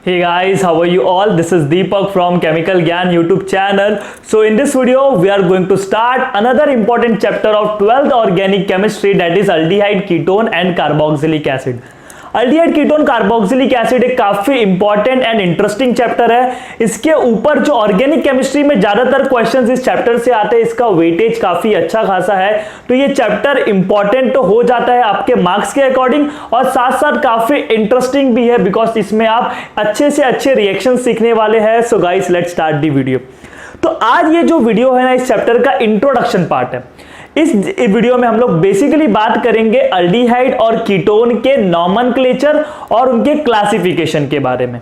Hey guys, how are you all? This is Deepak from Chemical Gyan YouTube channel. So in this video, we are going to start another important chapter of 12th organic chemistry, that is aldehyde, ketone and carboxylic acid. Aldehyde ketone carboxylic acid एक काफी important and interesting chapter है। इसके ऊपर जो organic chemistry में ज्यादातर questions इस chapter से आते हैं, इसका वेटेज काफी अच्छा खासा है, तो ये चैप्टर इंपॉर्टेंट तो हो जाता है आपके मार्क्स के अकॉर्डिंग और साथ साथ काफी इंटरेस्टिंग भी है, बिकॉज इसमें आप अच्छे से अच्छे रिएक्शन सीखने वाले हैं। सो guys, let's start the video. तो आज ये जो वीडियो है ना, इस चैप्टर का इंट्रोडक्शन पार्ट है। इस वीडियो में हम लोग बेसिकली बात करेंगे अल्डिहाइड और कीटोन के नॉमेनक्लेचर और उनके क्लासिफिकेशन के बारे में।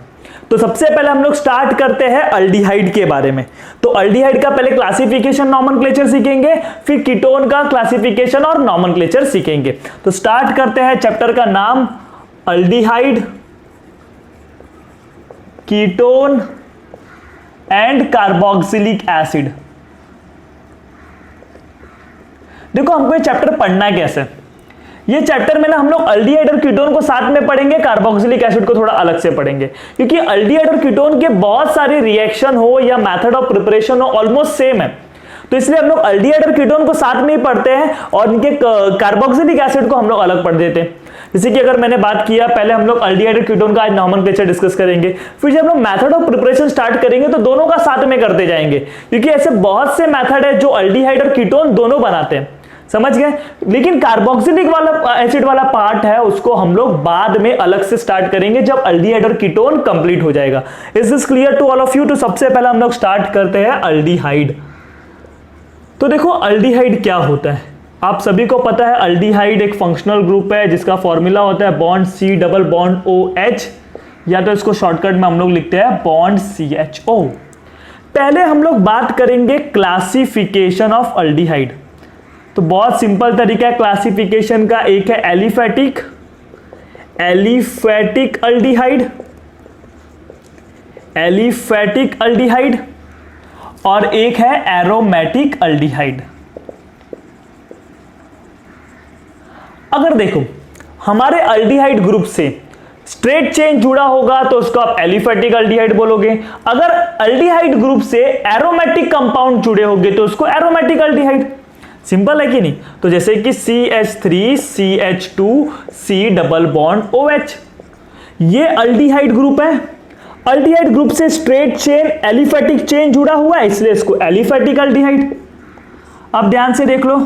तो सबसे पहले हम लोग स्टार्ट करते हैं अल्डिहाइड के बारे में। तो अल्डिहाइड का पहले क्लासिफिकेशन नॉमेनक्लेचर सीखेंगे, फिर कीटोन का क्लासिफिकेशन और नॉमेनक्लेचर सीखेंगे। तो स्टार्ट करते हैं। चैप्टर का नाम aldehyde, ketone and carboxylic acid. देखो, हमको ये चैप्टर पढ़ना कैसे, ये चैप्टर में ना हम लोग अल्डिहाइड और कीटोन को साथ में पढ़ेंगे, कार्बोक्सिलिक एसिड को थोड़ा अलग से पढ़ेंगे, क्योंकि अल्डिहाइड और कीटोन के बहुत सारे रिएक्शन हो या मेथड ऑफ प्रिपरेशन हो ऑलमोस्ट सेम है। तो इसलिए हम लोग अल्डिहाइड और कीटोन को साथ में ही पढ़ते हैं और इनके कार्बोक्सिलिक एसिड को हम लोग अलग पढ़ देते हैं। जैसे कि अगर मैंने बात किया, पहले हम लोग अल्डिहाइड और कीटोन का आज नॉमेनक्लेचर डिस्कस करेंगे, फिर जब हम लोग मेथड ऑफ प्रिपरेशन स्टार्ट करेंगे तो दोनों का साथ में करते जाएंगे, क्योंकि ऐसे बहुत से मेथड है जो अल्डिहाइड और कीटोन दोनों बनाते हैं, समझ गए। लेकिन कार्बोक्सिलिक वाला एसिड वाला पार्ट है, उसको हम लोग बाद में अलग से स्टार्ट करेंगे जब अल्डिहाइड और कीटोन कंप्लीट हो जाएगा। Is this clear to all of you? तो सबसे पहले हम लोग स्टार्ट करते हैं अल्डिहाइड। तो देखो, अल्डिहाइड क्या होता है, आप सभी को पता है। अल्डिहाइड एक फंक्शनल ग्रुप है जिसका फॉर्मूला होता है bond C double bond OH, या तो इसको शॉर्टकट में हम लोग लिखते हैं बॉन्ड CHO। पहले हम लोग बात करेंगे क्लासिफिकेशन ऑफ अल्डिहाइड। तो बहुत सिंपल तरीका है क्लासिफिकेशन का, एक है एलिफेटिक अल्डिहाइड और एक है एरोमेटिक अल्डिहाइड। अगर देखो, हमारे अल्डिहाइड ग्रुप से स्ट्रेट चेन जुड़ा होगा तो उसको आप एलिफेटिक अल्डिहाइड बोलोगे। अगर अल्डिहाइड ग्रुप से एरोमेटिक कंपाउंड जुड़े होंगे तो उसको एरोमेटिक अल्डिहाइड। सिंपल है कि नहीं? तो जैसे कि CH3 CH2 C double bond OH, ये अल्डिहाइड ग्रुप है। अल्डिहाइड ग्रुप से स्ट्रेट चेन एलिफेटिक चेन जुड़ा हुआ है, इसलिए इसको एलिफेटिक अल्डिहाइड। अब ध्यान से देख लो,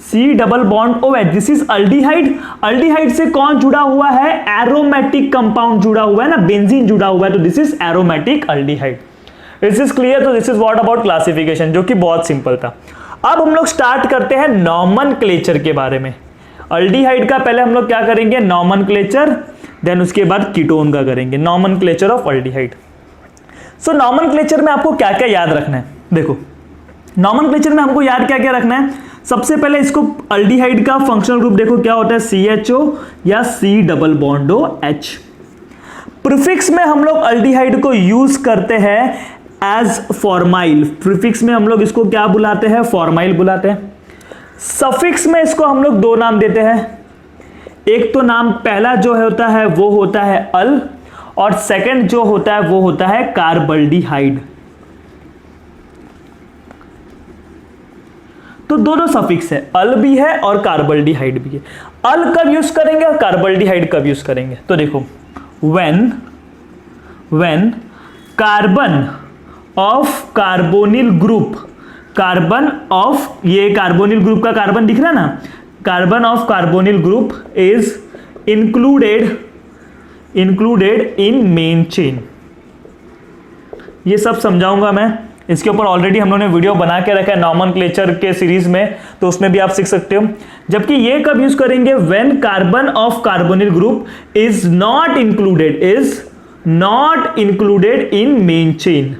C double bond OH, this is aldehyde. Aldehyde से कौन जुड़ा हुआ है? एरोमेटिक कंपाउंड जुड़ा हुआ है ना, बेंजीन जुड़ा हुआ है, तो this is aromatic aldehyde. This is clear? तो this is what about classification, जो कि बहुत सिंपल था। अब हम लोग स्टार्ट करते हैं नॉमेनक्लेचर के बारे में। अल्डिहाइड का पहले हम लोग क्या करेंगे? नॉमेनक्लेचर, देन उसके बाद कीटोन का करेंगे, nomenclature of aldehyde. So nomenclature में आपको क्या क्या याद रखना है? देखो, नॉमेनक्लेचर में हमको याद क्या क्या रखना है। सबसे पहले इसको अल्डिहाइड का फंक्शनल ग्रुप देखो क्या होता है, CHO या C double bond OH। Prefix में हम लोग अल्डिहाइड को यूज करते हैं एज फॉर्माइल। प्रीफिक्स में हम लोग इसको क्या बुलाते हैं? फॉर्माइल बुलाते हैं। सफिक्स में इसको हम लोग दो नाम देते हैं। एक तो नाम पहला जो होता है वो होता है अल, और सेकंड जो होता है वो होता है कार्बल्डिहाइड। तो दोनों सफिक्स है, अल भी है और कार्बल्डिहाइड भी है। अल कब यूज करेंगे और कार्बल्डिहाइड कब यूज करेंगे? तो देखो, when carbon of carbonyl group, carbon of, ये कार्बोनिल ग्रुप का कार्बन दिख रहा है ना, carbon of carbonyl group is included in main chain. ये सब समझाऊंगा मैं, इसके ऊपर ऑलरेडी हम लोगों ने वीडियो बना के रखा है नॉमेनक्लेचर के सीरीज में, तो उसमें भी आप सीख सकते हो। जबकि ये कब यूज करेंगे? When carbon of carbonyl group is not included in main chain.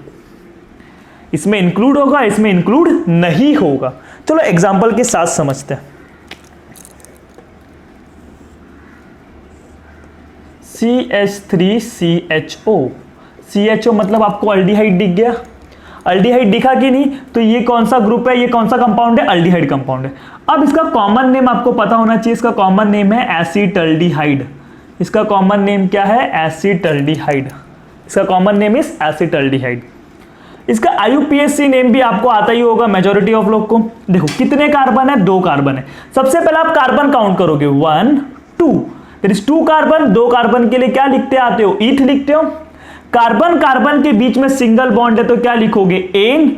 इसमें इंक्लूड होगा, इसमें इंक्लूड नहीं होगा। चलो एग्जांपल के साथ समझते हैं। CH3CHO मतलब आपको अल्डिहाइड दिख गया। अल्डिहाइड दिखा कि नहीं? तो ये कौन सा ग्रुप है, ये कौन सा कंपाउंड है? अल्डिहाइड कंपाउंड है। अब इसका कॉमन नेम आपको पता होना चाहिए, इसका कॉमन नेम है एसीटल्डिहाइड। इसका कॉमन नेम क्या है? एसिटल्डिहाइड। इसका कॉमन नेम इज एसिटल्डिहाइड। इसका IUPAC नेम भी आपको आता ही होगा मेजॉरिटी ऑफ लोग को। देखो कितने कार्बन है? 2 कार्बन है। सबसे पहले आप कार्बन काउंट करोगे 1 2, देयर इज 2 कार्बन। 2 कार्बन के लिए क्या लिखते आते हो? ईथ लिखते हो। कार्बन कार्बन के बीच में सिंगल बॉन्ड है तो क्या लिखोगे? एन।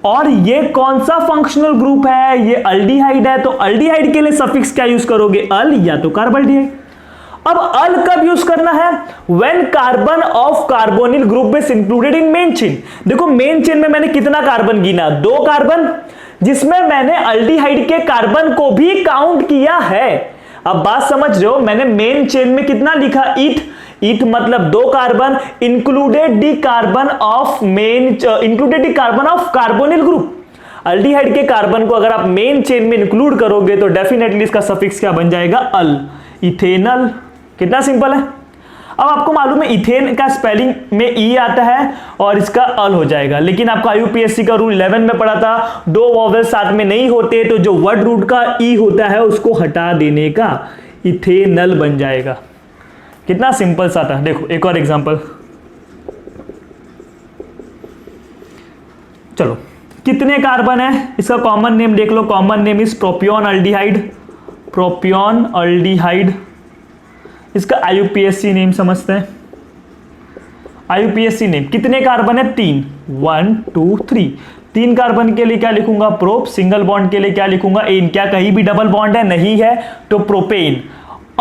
और ये कौन सा फंक्शनल ग्रुप है? ये अल्डिहाइड है, तो अल्डिहाइड के लिए सफिक्स क्या यूज करोगे? अल या तो कार्बल्डिहाइड। अब अल कब यूज करना है? When carbon of carbonyl group is included in main chain. देखो मेन चेन में मैंने कितना कार्बन गिना? 2 कार्बन, जिसमें मैंने अल्डिहाइड के कार्बन को भी काउंट किया है। अब बात समझ रहे हो? मैंने मेन चेन में कितना लिखा? ईथ। ईथ मतलब 2 carbon included the carbon of carbonyl group. Aldehyde के कार्बन को अगर आप मेन चेन में इंक्लूड करोगे तो डेफिनेटली इसका सफिक्स क्या बन जाएगा? अल, इथेनल। कितना सिंपल है। अब आपको मालूम है इथेन का स्पेलिंग में ई आता है और इसका अल हो जाएगा, लेकिन आपका IUPAC का रूल 11 में पढ़ा था 2 वॉवेल साथ में नहीं होते तो जो वर्ड रूट का ई होता है उसको हटा देने का, इथेनल बन जाएगा। कितना सिंपल सा था। देखो एक और एग्जांपल, चलो कितने कार्बन है? इसका कॉमन नेम देख लो। Common name is propion aldehyde. Propion aldehyde. इसका IUPAC नेम समझते हैं। IUPAC नेम कितने कार्बन है? 3, 1 2 3। 3 कार्बन के लिए क्या लिखूंगा? प्रोप। सिंगल बॉन्ड के लिए क्या लिखूंगा? एन। क्या कहीं भी डबल बॉन्ड है? नहीं है, तो प्रोपेन।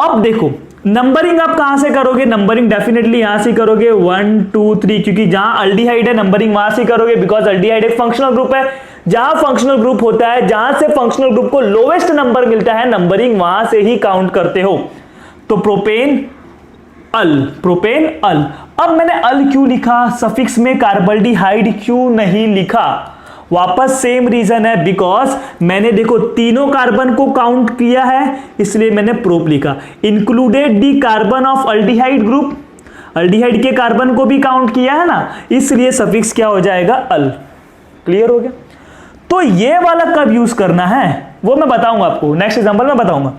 अब देखो नंबरिंग आप कहां से करोगे? नंबरिंग डेफिनेटली यहां से करोगे 1 2 3, क्योंकि जहां अल्डिहाइड है नंबरिंग वहां से करोगे, बिकॉज अल्डिहाइड एक फंक्शनल ग्रुप है। जहां फंक्शनल ग्रुप होता है, जहां से फंक्शनल ग्रुप को लोवेस्ट नंबर मिलता है, नंबरिंग वहां से ही काउंट करते हो। तो प्रोपेन अल, प्रोपेन अल। अब मैंने अल क्यों लिखा? सफिक्स में कार्बल्डिहाइड क्यों नहीं लिखा? वापस सेम रीजन है, बिकॉज मैंने देखो तीनों कार्बन को काउंट किया है, इसलिए मैंने प्रोप लिखा। Included the carbon of aldehyde group, aldehyde के कार्बन को भी काउंट किया है ना, इसलिए सफिक्स क्या हो जाएगा? अल। क्लियर हो गया? तो ये वाला कब यूज करना है वो मैं बताऊंगा आपको, नेक्स्ट एग्जांपल में बताऊंगा।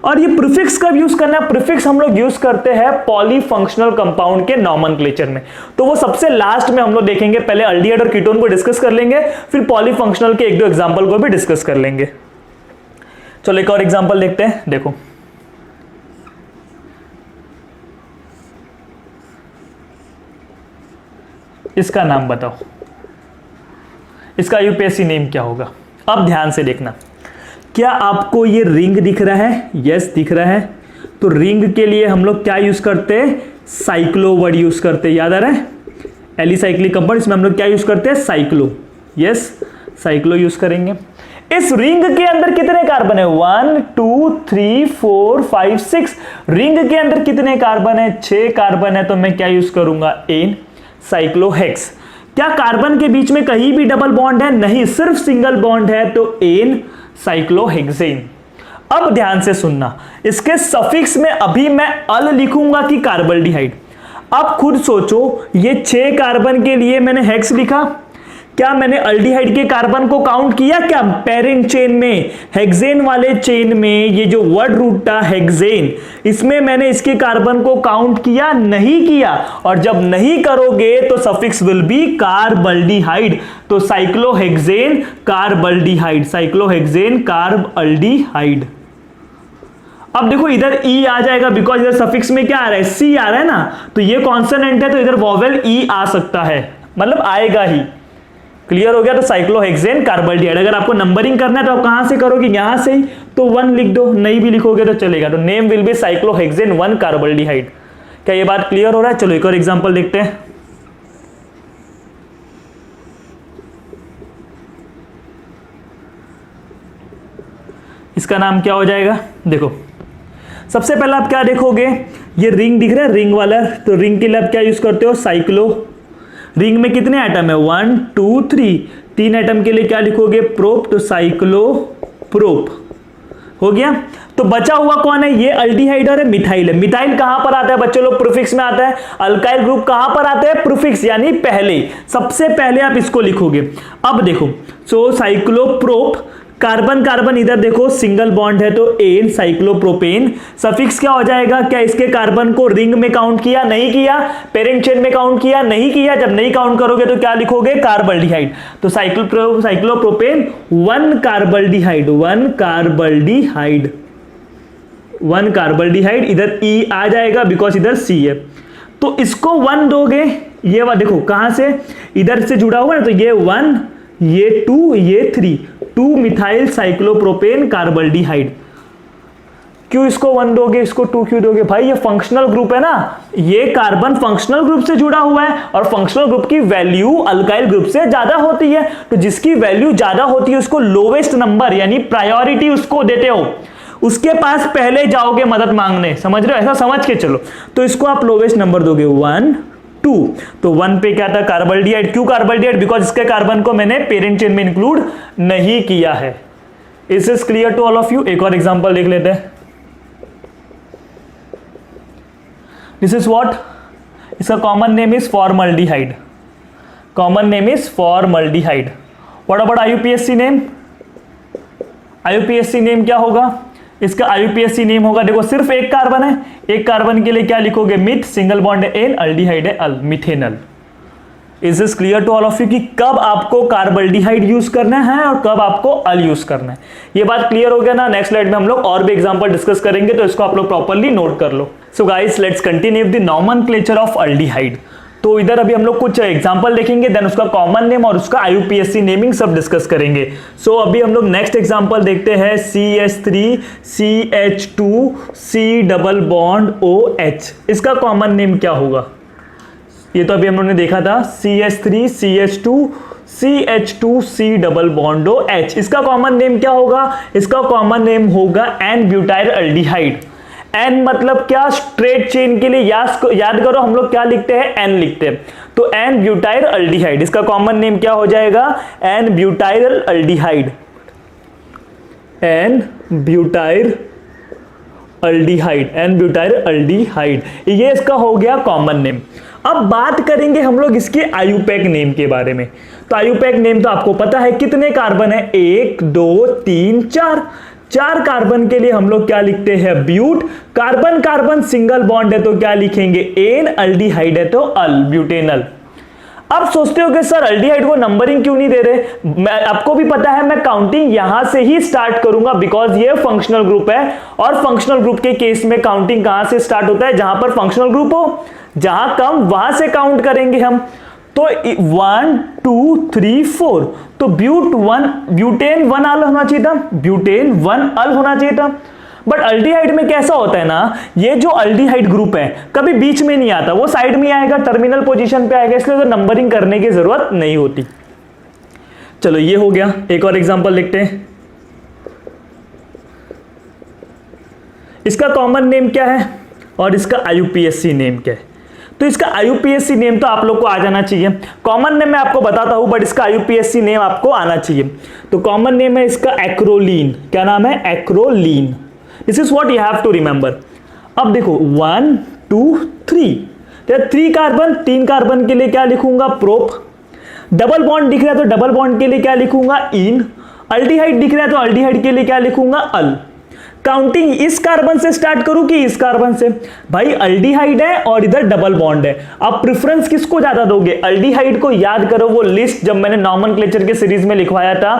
और ये प्रीफिक्स कब यूज करना है? प्रीफिक्स हम लोग यूज करते हैं पॉलीफंक्शनल कंपाउंड के नॉमेनक्लेचर में, तो वो सबसे लास्ट में हम लोग देखेंगे। पहले अल्डिहाइड और कीटोन को डिस्कस कर लेंगे, फिर पॉलीफंक्शनल के 1-2 एग्जांपल को भी डिस्कस कर लेंगे। चलो एक और एग्जांपल देखते हैं। देखो इसका नाम बताओ, इसका IUPAC नेम क्या होगा? अब ध्यान से देखना, क्या आपको ये रिंग दिख रहा है? यस दिख रहा है। तो रिंग के लिए हम लोग क्या यूज करते हैं? साइक्लो वर्ड यूज करते हैं, याद आ रहा है? एलिसाइक्लिक कंपाउंड, इसमें हम लोग क्या यूज करते हैं? साइक्लो। यस साइक्लो यूज करेंगे। इस रिंग के अंदर कितने कार्बन है? 1 2 3 4 5 6। रिंग के अंदर कितने कार्बन है? 6 कार्बन है, तो मैं क्या यूज करूंगा? N, cyclohex. क्या कार्बन के बीच में कहीं भी डबल बॉन्ड है? नहीं, सिर्फ सिंगल बॉन्ड है, तो एन, साइक्लोहेक्सेन। अब ध्यान से सुनना, इसके सफिक्स में अभी मैं अल लिखूंगा कि कार्बल्डिहाइड। अब खुद सोचो, ये 6 कार्बन के लिए मैंने हेक्स लिखा, क्या मैंने अल्डिहाइड के कार्बन को काउंट किया? क्या पेरेंट चेन में, हेक्सेन वाले चेन में, ये जो वर्ड रूट था हेक्सेन, इसमें मैंने इसके कार्बन को काउंट किया? नहीं किया। और जब नहीं करोगे तो सफिक्स विल बी कार्बल्डिहाइड, तो साइक्लोहेक्सेन कार्बल्डिहाइड, साइक्लोहेक्सेन कार्बल्डिहाइड। अब देखो इधर ई आ जाएगा, बिकॉज इधर सफिक्स में क्या आ रहा है? सी आ रहा है ना, तो ये कॉन्सोनेंट है तो इधर वॉवेल ई आ सकता है, मतलब आएगा ही। क्लियर हो गया? तो साइक्लोहेक्सेन कार्बल्डिहाइड। अगर आपको नंबरिंग करना है तो आप कहां से करोगे? यहां से ही, तो 1 लिख दो, नहीं भी लिखोगे तो चलेगा। तो नेम विल बी साइक्लोहेक्सेन 1 कार्बल्डिहाइड। क्या ये बात क्लियर हो रहा है? चलो एक और एग्जांपल देखते हैं। इसका नाम क्या हो जाएगा? देखो सबसे पहले आप क्या देखोगे? ये रिंग दिख रहा है, रिंग वाला, तो रिंग के लिए आप क्या यूज करते हो? साइक्लो। रिंग में कितने एटम है? 1 2 3। 3 एटम के लिए क्या लिखोगे? प्रोप, तो साइक्लो प्रोप। हो गया? तो बचा हुआ कौन है? ये अल्डिहाइड और मिथाइल है। मिथाइल कहां पर आता है बच्चे लोग? प्रीफिक्स में आता है। अल्काइल ग्रुप कहां पर आते हैं? प्रीफिक्स, यानी पहले, सबसे पहले आप इसको लिखोगे। अब देखो, सो साइक्लोप्रोप कार्बन कार्बन इधर देखो सिंगल बॉन्ड है तो एन साइक्लोप्रोपेन। सफिक्स क्या हो जाएगा, क्या इसके कार्बन को रिंग में काउंट किया, नहीं किया, पेरेंट चेन में काउंट किया, नहीं किया। जब नहीं काउंट करोगे तो क्या लिखोगे, कार्बल्डिहाइड। तो साइक्लोप्रोपेन 1 कार्बल्डिहाइड, 1 कार्बल्डिहाइड, 1 कार्बल्डिहाइड। इधर ई आ जाएगा बिकॉज इधर सी है, तो इसको 1 दोगे, ये वाला देखो कहां से, इधर से जुड़ा हुआ है, तो ये 1, ये 2, ये 3, 2 मिथाइल साइक्लोप्रोपेन कार्बल्डिहाइड। क्यों इसको 1 दोगे, इसको 2 क्यों दोगे भाई, ये फंक्शनल ग्रुप है ना, ये कार्बन फंक्शनल ग्रुप से जुड़ा हुआ है और फंक्शनल ग्रुप की वैल्यू अल्काइल ग्रुप से ज्यादा होती है, तो जिसकी वैल्यू ज्यादा होती है उसको लोवेस्ट नंबर यानी प्रायोरिटी उसको देते हो, उसके पास पहले जाओगे मदद मांगने, समझ रहे हो, ऐसा समझ के चलो। तो इसको आप लोवेस्ट नंबर दोगे 1, 2, तो 1 पे क्या था, कार्बल्डिहाइड। क्यों कार्बल्डिहाइड, बिकॉज इसके कार्बन को मैंने पेरेंट चेन में इंक्लूड नहीं किया है। Is this clear to all of you. एक और एग्जांपल देख लेते हैं। दिस इज व्हाट, इसका common name is formaldehyde, common name is formaldehyde. What about IUPSC name, IUPSC name क्या होगा, इसका आईयूपीएससी नेम होगा, देखो सिर्फ एक कार्बन है, एक कार्बन के लिए क्या लिखोगे, मिथ, सिंगल बॉन्ड है एन, अल्डिहाइड है al, methanal. Is this clear to all of you कि कब आपको कार्बल्डिहाइड यूज करना है और कब आपको अल यूज करना है, ये बात क्लियर हो गया ना। नेक्स्ट स्लाइड में हम लोग और भी एग्जांपल डिस्कस करेंगे, तो इसको आप लोग प्रॉपर्ली नोट कर लो। So guys let's continue the nomenclature of aldehyde. तो इधर अभी हम लोग कुछ एग्जांपल देखेंगे, देन उसका कॉमन नेम और उसका आईयूपीएससी नेमिंग सब डिस्कस करेंगे। सो अभी हम लोग नेक्स्ट एग्जांपल देखते हैं, CH3 CH2 C double bond OH, इसका कॉमन नेम क्या होगा, ये तो अभी हम लोगों ने देखा था, CH3 CH2 CH2 C double bond OH, इसका कॉमन नेम क्या होगा, इसका कॉमन नेम होगा एन ब्यूटाइल अल्डिहाइड। एन मतलब क्या, स्ट्रेट चेन के लिए याद करो हम लोग क्या लिखते हैं, एन लिखते हैं, तो एन ब्यूटाइल अल्डिहाइड, इसका कॉमन नेम क्या हो जाएगा, N butyl aldehyde, N butyl aldehyde, N butyl aldehyde, ये इसका हो गया कॉमन नेम। अब बात करेंगे हम लोग इसके आयुपैक नेम के बारे में। तो आयुपैक नेम तो आपको पता है, कितने कार्बन है, 1 2 3 4, 4 कार्बन के लिए हम लोग क्या लिखते हैं, but. Carbon carbon single bond है तो क्या लिखेंगे, एन, अल्डिहाइड है तो अल, ब्यूटेनल। अब सोचते हो कि सर अल्डिहाइड को नंबरिंग क्यों नहीं दे रहे, आपको भी पता है मैं काउंटिंग यहां से ही स्टार्ट करूंगा बिकॉज ये फंक्शनल ग्रुप है, और फंक्शनल ग्रुप के केस में काउंटिंग कहां से स्टार्ट होता है, जहां पर फंक्शनल ग्रुप हो, जहां कम वहां से काउंट करेंगे हम। तो 1 2 3 4, तो ब्यूटेन 1 अल होना चाहिए था, ब्यूटेन 1 अल होना चाहिए था। बट अल्डिहाइड में कैसा होता है ना, ये जो अल्डिहाइड ग्रुप है कभी बीच में नहीं आता, वो साइड में आएगा, टर्मिनल पोजीशन पे आएगा, इसलिए तो नंबरिंग करने की जरूरत नहीं होती। चलो ये हो गया, एक और एग्जांपल लिखते हैं। इसका कॉमन नेम क्या है और इसका आईयूपीएससी नेम क्या है। तो इसका आईयूपीएससी नेम तो आप लोग को आ जाना चाहिए, कॉमन नेम मैं आपको बताता हूं बट इसका आईयूपीएससी नेम आपको आना चाहिए। तो कॉमन नेम है इसका एक्रोलीन, क्या नाम है, acrolein. This is what you have to remember. अब देखो 1 2 3, 3 कार्बन, 3 कार्बन के लिए क्या लिखूंगा, प्रोप। डबल बॉन्ड दिख रहा है तो डबल बॉन्ड के लिए क्या लिखूंगा, इन। अल्डिहाइड दिख रहा है तो अल्डिहाइड के लिए क्या लिखूंगा, अल। काउंटिंग इस कार्बन से स्टार्ट करूं कि इस कार्बन से, भाई अल्डिहाइड है और इधर डबल बॉन्ड है, अब प्रेफरेंस किसको ज्यादा दोगे, अल्डिहाइड को। याद करो वो लिस्ट जब मैंने नॉमेनक्लेचर के सीरीज में लिखवाया था,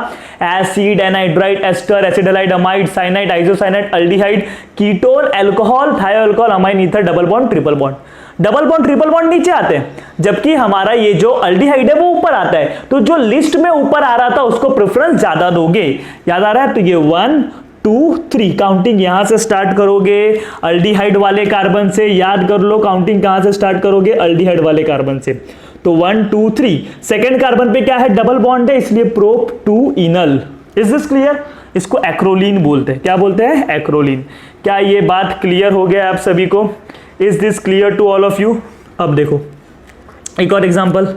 acid, anhydride, ester, acid halide, amide, cyanide, isocyanide, aldehyde, ketone, alcohol, thioalcohol, amine, ether, double bond, triple bond. Double bond triple bond नीचे आते हैं, जबकि हमारा ये जो अल्डिहाइड है वो ऊपर आता है, तो जो लिस्ट में ऊपर आ रहा था उसको प्रेफरेंस ज्यादा दोगे। याद आ रहा है, तो ये 1 2 3 काउंटिंग यहां से स्टार्ट करोगे अल्डिहाइड वाले कार्बन से, याद कर लो काउंटिंग कहां से स्टार्ट करोगे, अल्डिहाइड वाले कार्बन से। तो 1 2 3, सेकेंड कार्बन पे क्या है, डबल बॉन्ड है, इसलिए prop 2 enal. Is this clear, इसको एक्रोलीन बोलते हैं, क्या बोलते हैं, एक्रोलीन। क्या ये बात क्लियर हो गया आप सभी को, is this clear to all of you. अब देखो एक और example,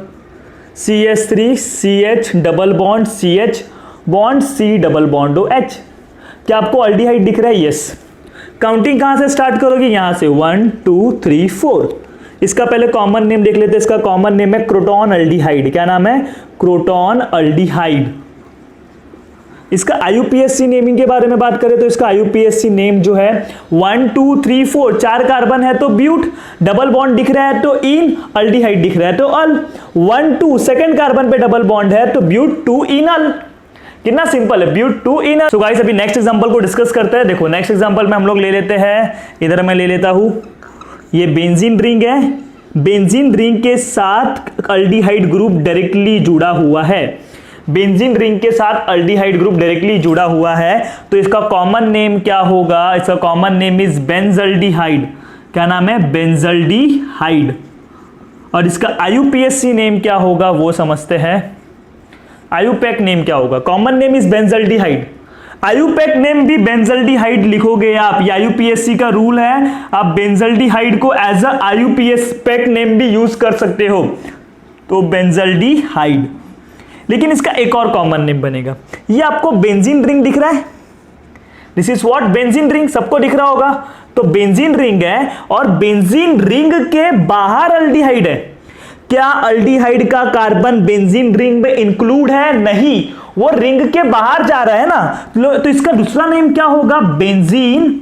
CH3 CH double bond CH bond C double bond OH। क्या आपको अल्डिहाइड दिख रहा है, यस। काउंटिंग कहां से स्टार्ट करोगे, यहां से 1 2 3 4। इसका पहले कॉमन नेम देख लेते हैं, इसका कॉमन नेम है क्रोटोन अल्डिहाइड। क्या नाम है, क्रोटोन अल्डिहाइड। इसका IUPAC नेमिंग के बारे में बात करें तो इसका IUPAC नेम जो है 1 2 3 4 4 कार्बन है तो ब्यूट, डबल बॉन्ड दिख रहा है तो इन, अल्डिहाइड दिख रहा है तो अल, 1 2 सेकंड कार्बन पे डबल बॉन्ड है तो ब्यूट 2 इनल। कितना सिंपल है, ब्यूट 2 इनल। सो गाइस अभी नेक्स्ट एग्जांपल को डिस्कस करते हैं। देखो नेक्स्ट एग्जांपल में हम लोग ले लेते हैं, इधर मैं ले लेता हूं, ये बेंजीन रिंग है, बेंजीन रिंग के साथ अल्डिहाइड ग्रुप डायरेक्टली जुड़ा हुआ है, बेंजीन रिंग के साथ अल्डिहाइड ग्रुप डायरेक्टली जुड़ा हुआ है तो इसका कॉमन नेम क्या होगा, इसका कॉमन नेम इज बेंजल्डिहाइड। क्या नाम है, बेंजल्डिहाइड। और इसका IUPAC नेम क्या होगा वो समझते हैं। IUPAC नेम क्या होगा, common name is benzaldehyde, IUPAC name भी बेंजल्डिहाइड लिखोगे आप, ये IUPAC का रूल है, आप बेंजल्डिहाइड को एज अ IUPAC नेम भी यूज कर सकते हो, तो बेंजल्डिहाइड। लेकिन इसका एक और कॉमन नेम बनेगा, ये आपको बेंजीन रिंग दिख रहा है, this is what benzene ring, सबको दिख रहा होगा, तो बेंजीन रिंग है और बेंजीन रिंग के बाहर अल्डिहाइड है। क्या अल्डिहाइड का कार्बन बेंजीन रिंग में इंक्लूड है, नहीं, वो रिंग के बाहर जा रहा है ना, तो इसका दूसरा नेम क्या होगा, बेंजीन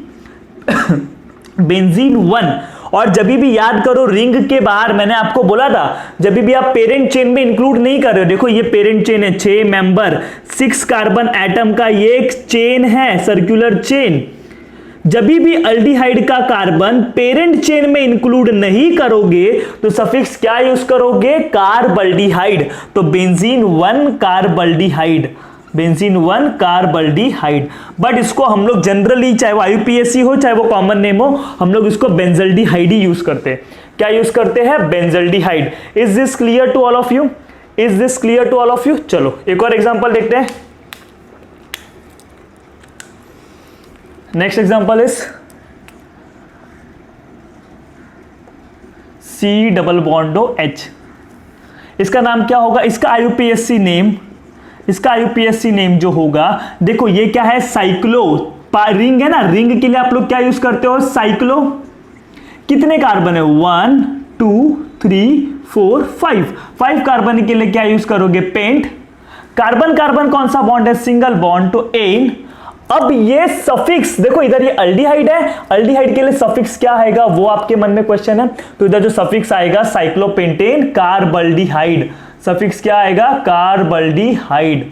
बेंजीन 1। और जब भी याद करो रिंग के बाहर, मैंने आपको बोला था जब भी आप पेरेंट चेन में इंक्लूड नहीं कर रहे हो, देखो ये पेरेंट चेन है 6 मेंबर 6 कार्बन एटम का ये एक चेन है, सर्कुलर चेन। जब भी अल्डिहाइड का कार्बन पेरेंट चेन में इंक्लूड नहीं करोगे तो सफिक्स क्या यूज करोगे, कार्बल्डिहाइड। तो बेंजीन 1 कार्बल्डिहाइड, बेंजीन 1 कार्बल्डिहाइड। बट इसको हम लोग जनरली, चाहे वो IUPAC हो चाहे वो कॉमन नेम हो, हम लोग इसको बेंजल्डिहाइड ही यूज करते हैं। क्या यूज करते हैं, benzaldehyde. Is this clear to all of you, is this clear to all of you. चलो एक और एग्जांपल देखते हैं। Next example is C double bond O H। इसका नाम क्या होगा, इसका IUPAC नेम, इसका IUPAC नेम जो होगा, देखो ये क्या है, साइक्लो, रिंग है ना, रिंग के लिए आप लोग क्या यूज करते हो, साइक्लो। कितने कार्बन है, 1 2 3 4 5 कार्बन के लिए क्या यूज करोगे, पेंट। कार्बन कार्बन कौन सा बॉन्ड है, सिंगल बॉन्ड, तो एन। अब ये सफिक्स देखो, इधर ये अल्डिहाइड है, अल्डिहाइड के लिए सफिक्स क्या आएगा वो आपके मन में क्वेश्चन है, तो इधर जो सफिक्स आएगा साइक्लोपेंटेन कार्बल्डिहाइड, सफिक्स क्या आएगा, कार्बल्डिहाइड।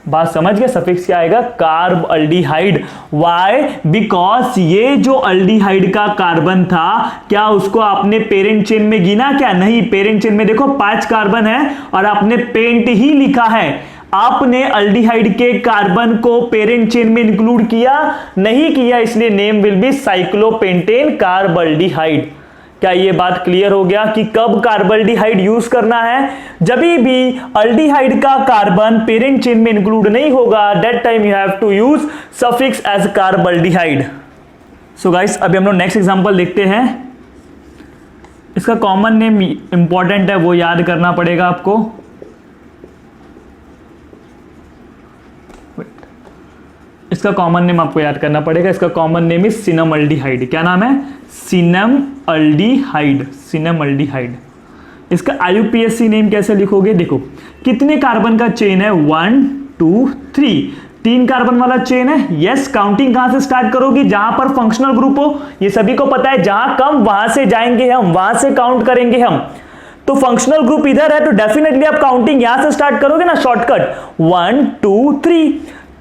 बात समझ गए, सफिक्स क्या आएगा, कार्बल्डिहाइड। व्हाई, बिकॉज ये जो अल्डिहाइड का कार्बन था, क्या उसको आपने पेरेंट चेन में गिना, क्या नहीं, पेरेंट चेन में देखो 5 कार्बन है और आपने पेंट ही लिखा है। आपने अल्डिहाइड के कार्बन को पेरेंट चेन में इंक्लूड किया नहीं किया, इसलिए नेम विल बी साइक्लोपेंटेन कार्बल्डिहाइड। क्या ये बात क्लियर हो गया कि कब कार्बल्डिहाइड यूज करना है, जब भी अल्डिहाइड का कार्बन पेरेंट चेन में इंक्लूड नहीं होगा, that time you have to use suffix as carbaldehyde. So guys अभी हम लोग नेक्स्ट एग्जांपल देखते हैं। इसका कॉमन नेम इंपॉर्टेंट है, वो याद करना पड़ेगा आपको। इसका कॉमन नेम आपको याद करना पड़ेगा, इसका कॉमन नेम इज सिनमल्डिहाइड। क्या नाम है, सिनमल्डिहाइड, सिनमल्डिहाइड। इसका IUPAC नेम कैसे लिखोगे, देखो कितने कार्बन का चेन है, 1 2 3, 3 कार्बन वाला चेन है। यस, काउंटिंग कहां से स्टार्ट करोगी, जहां पर फंक्शनल ग्रुप हो, ये सभी को पता है, जहां कम वहां से जाएंगे हम, वहां से काउंट करेंगे हम। तो फंक्शनल ग्रुप इधर है तो डेफिनेटली आप काउंटिंग यहां से स्टार्ट करोगे ना, शॉर्टकट 1 2 3।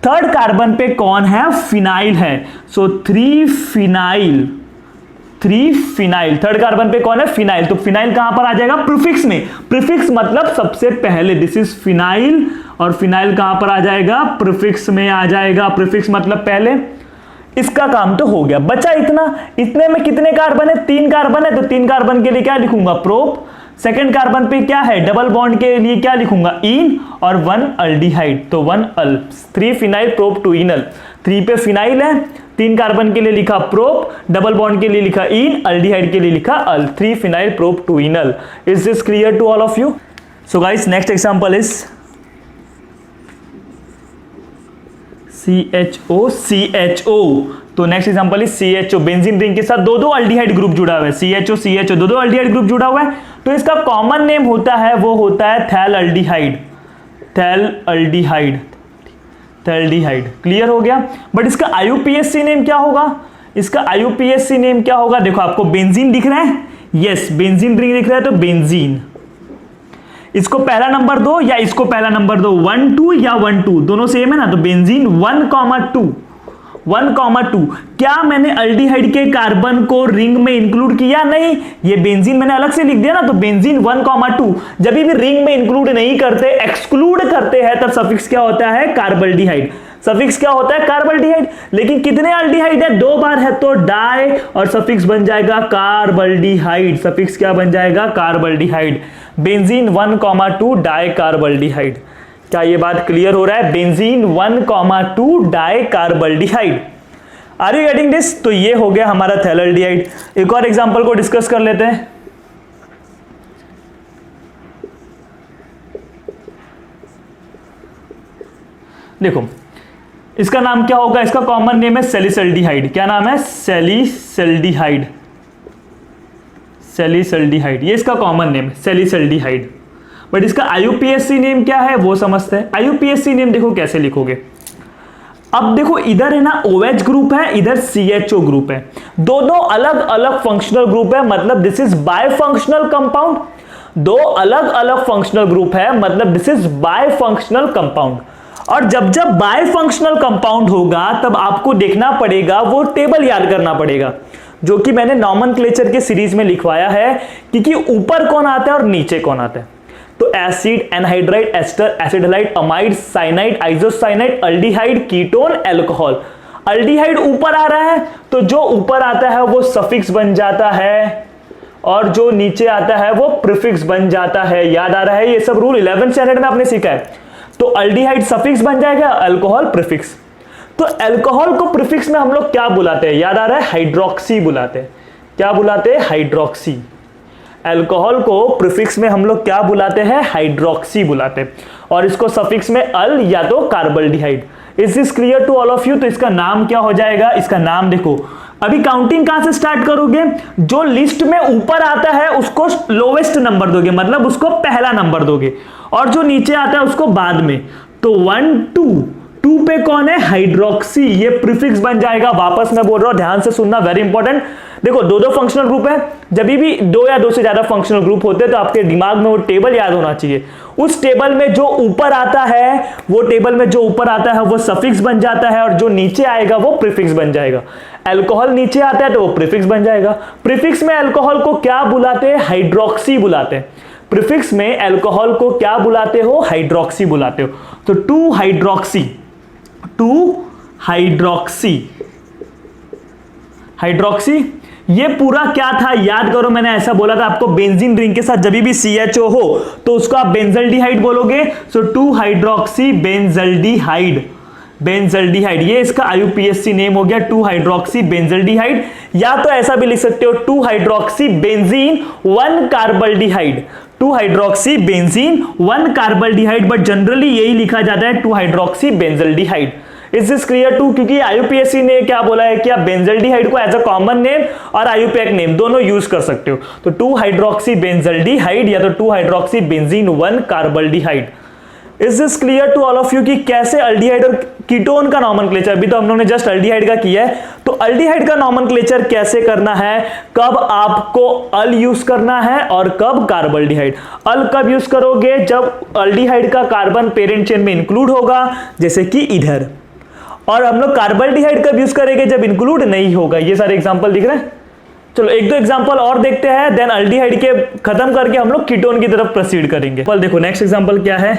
थर्ड कार्बन पे कौन है, फिनाइल है, सो 3 फिनाइल, 3 फिनाइल। थर्ड कार्बन पे कौन है, फिनाइल। तो फिनाइल कहां पर आ जाएगा, प्रीफिक्स में। प्रीफिक्स मतलब सबसे पहले, दिस इज फिनाइल, और फिनाइल कहां पर आ जाएगा, प्रीफिक्स में आ जाएगा। प्रीफिक्स मतलब पहले। इसका काम तो हो गया, बचा इतना। इतने में कितने कार्बन है, 3 कार्बन है, तो 3 कार्बन के लिए क्या लिखूंगा, प्रोप। सेकेंड कार्बन पे क्या है, डबल बॉन्ड के लिए क्या लिखूंगा, इन, और 1 अल्डिहाइड, तो 1 अल, 3 फिनाइल प्रोप 2 इनल। 3 पे फिनाइल है, 3 कार्बन के लिए लिखा प्रोप, डबल बॉन्ड के लिए लिखा इन, अल्डिहाइड के लिए लिखा al, 3 phenyl prop 2 enal. Is this clear to all of you. So guys next example is CHO। तो next example is CHO। Benzene ring के साथ दो अल्डिहाइड ग्रुप जुड़ा हुआ है, CHO दो अल्डिहाइड ग्रुप जुड़ा हुआ है, तो इसका कॉमन नेम होता है, वो होता है थैल अल्डिहाइड, थैल अल्डिहाइड, एल्डिहाइड, क्लियर हो गया। बट इसका IUPAC नेम क्या होगा, इसका IUPAC नेम क्या होगा? देखो आपको बेंजीन दिख रहा है, यस बेंजीन रिंग दिख रहा है, तो बेंजीन। इसको पहला नंबर दो या इसको पहला नंबर दो, 1 2 या 1 2 दोनों सेम है ना, तो बेंजीन 1,2 1,2। क्या मैंने अल्डिहाइड के कार्बन को रिंग में इंक्लूड किया? नहीं, ये बेंजीन मैंने अलग से लिख दिया ना, तो बेंजीन 1,2। जब भी रिंग में इंक्लूड नहीं करते, एक्सक्लूड करते हैं, तब सफिक्स क्या होता है? कार्बल्डिहाइड। सफिक्स क्या होता है? कार्बल्डिहाइड। लेकिन कितने अल्डिहाइड है? 2 बार है, तो डाई और सफिक्स बन जाएगा कार्बल्डिहाइड। सफिक्स क्या बन जाएगा? कार्बल्डिहाइड। Benzene 1,2 di carbaldehyde. क्या ये बात क्लियर हो रहा है? Benzene 1,2 di carbaldehyde. Are you getting this? तो ये हो गया हमारा थैलेल्डिहाइड। एक और एग्जांपल को डिस्कस कर लेते हैं। देखो इसका नाम क्या होगा? इसका कॉमन नेम है सैलिसल्डिहाइड। क्या नाम है? सैलिसल्डिहाइड। सैलिसल्डिहाइड, ये इसका कॉमन नेम है सैलिसल्डिहाइड। बट इसका IUPAC नेम क्या है वो समझते हैं। IUPAC नेम देखो कैसे लिखोगे। अब देखो इधर है ना OH ग्रुप है, इधर CHO ग्रुप है, दोनों अलग अलग फंक्शनल ग्रुप है, मतलब दिस इज बायफंक्शनल कंपाउंड। दो अलग अलग फंक्शनल ग्रुप है, मतलब दिस इज बायफंक्शनल कंपाउंड। और जब जब बायफंक्शनल कंपाउंड होगा तब आपको देखना पड़ेगा, वो टेबल याद करना पड़ेगा, जो कि मैंने नॉमेनक्लेचर के सीरीज में लिखवाया है कि ऊपर कौन आता है और नीचे कौन आता है। तो acid, anhydride, ester, acid halide, amide, cyanide, isocyanide, aldehyde, ketone, alcohol. Aldehyde ऊपर आ रहा है तो जो ऊपर आता है वो सफिक्स बन जाता है, और जो नीचे आता है वो प्रीफिक्स बन जाता है। याद आ रहा है? ये सब रूल 11th स्टैंडर्ड में आपने सीखा है। तो अल्डिहाइड सफिक्स बन जाएगा, अल्कोहल प्रीफिक्स। तो अल्कोहल को प्रीफिक्स में हम लोग क्या बुलाते हैं? याद आ रहा है? हाइड्रोक्सी बुलाते हैं। क्या बुलाते हैं? हाइड्रोक्सी। अल्कोहल को प्रीफिक्स में हम लोग क्या बुलाते हैं? हाइड्रोक्सी बुलाते हैं। और इसको सफिक्स में अल या तो carbaldehyde. Is this clear to all of you? तो इसका नाम क्या हो जाएगा? इसका नाम देखो, अभी काउंटिंग कहां से स्टार्ट करोगे? जो लिस्ट में ऊपर आता है उसको लोवेस्ट नंबर दोगे, मतलब उसको पहला नंबर दोगे, और जो नीचे आता है उसको बाद में। तो 1 2 पे कौन है? हाइड्रोक्सी। ये प्रीफिक्स बन जाएगा। वापस मैं बोल रहा हूं, ध्यान से सुनना, वेरी इंपॉर्टेंट। देखो दो फंक्शनल ग्रुप है, जब भी 2 या 2 से ज्यादा फंक्शनल ग्रुप होते हैं तो आपके दिमाग में वो टेबल याद होना चाहिए। उस टेबल में जो ऊपर आता है, वो टेबल में जो ऊपर आता है वो सफिक्स बन जाता है, और जो नीचे आएगा वो प्रीफिक्स बन जाएगा। अल्कोहल नीचे आता है तो वो प्रीफिक्स बन जाएगा। प्रीफिक्स में अल्कोहल को क्या बुलाते हैं? हाइड्रोक्सी बुलाते हैं। प्रीफिक्स में अल्कोहल को क्या बुलाते हो? हाइड्रोक्सी बुलाते हो। तो 2 हाइड्रोक्सी, 2 हाइड्रोक्सी, हाइड्रोक्सी। ये पूरा क्या था याद करो, मैंने ऐसा बोला था आपको, बेंजीन रिंग के साथ जब भी CHO हो तो उसको आप बेंजल्डिहाइड बोलोगे। सो 2 हाइड्रोक्सी बेंजल्डिहाइड, बेंजल्डिहाइड। ये इसका IUPAC नेम हो गया, 2 हाइड्रोक्सी बेंजल्डिहाइड। या तो ऐसा भी लिख सकते हो 2 hydroxy benzene 1 carbaldehyde, 2 hydroxy benzene 1 carbaldehyde. But generally यही लिखा जाता है 2 hydroxy benzaldehyde. Is this clear too? क्योंकि IUPAC ने क्या बोला है कि आप बेंजल्डिहाइड को एज अ कॉमन नेम और IUPAC नेम दोनों यूज कर सकते हो। तो 2 हाइड्रोक्सी बेंजल्डिहाइड या तो 2 hydroxy benzene 1 carbaldehyde. Is this clear to all of you कि कैसे अल्डिहाइड और कीटोन का नॉमेनक्लेचर, अभी तो हम लोगों ने जस्ट अल्डिहाइड का किया है, तो अल्डिहाइड का नॉमेनक्लेचर कैसे करना है, कब आपको अल यूज करना है और कब कार्बल्डिहाइड। अल कब यूज करोगे? जब अल्डिहाइड का कार्बन पेरेंट चेन में इंक्लूड होगा, जैसे कि इधर। और हम लोग कार्बल्डिहाइड कब यूज करेंगे? जब इंक्लूड नहीं होगा। ये सारे एग्जांपल दिख रहे हैं। चलो 1-2 एग्जांपल और देखते हैं, देन अल्डिहाइड के खत्म करके हम लोग कीटोन की तरफ प्रोसीड करेंगे। देखो नेक्स्ट एग्जांपल क्या है,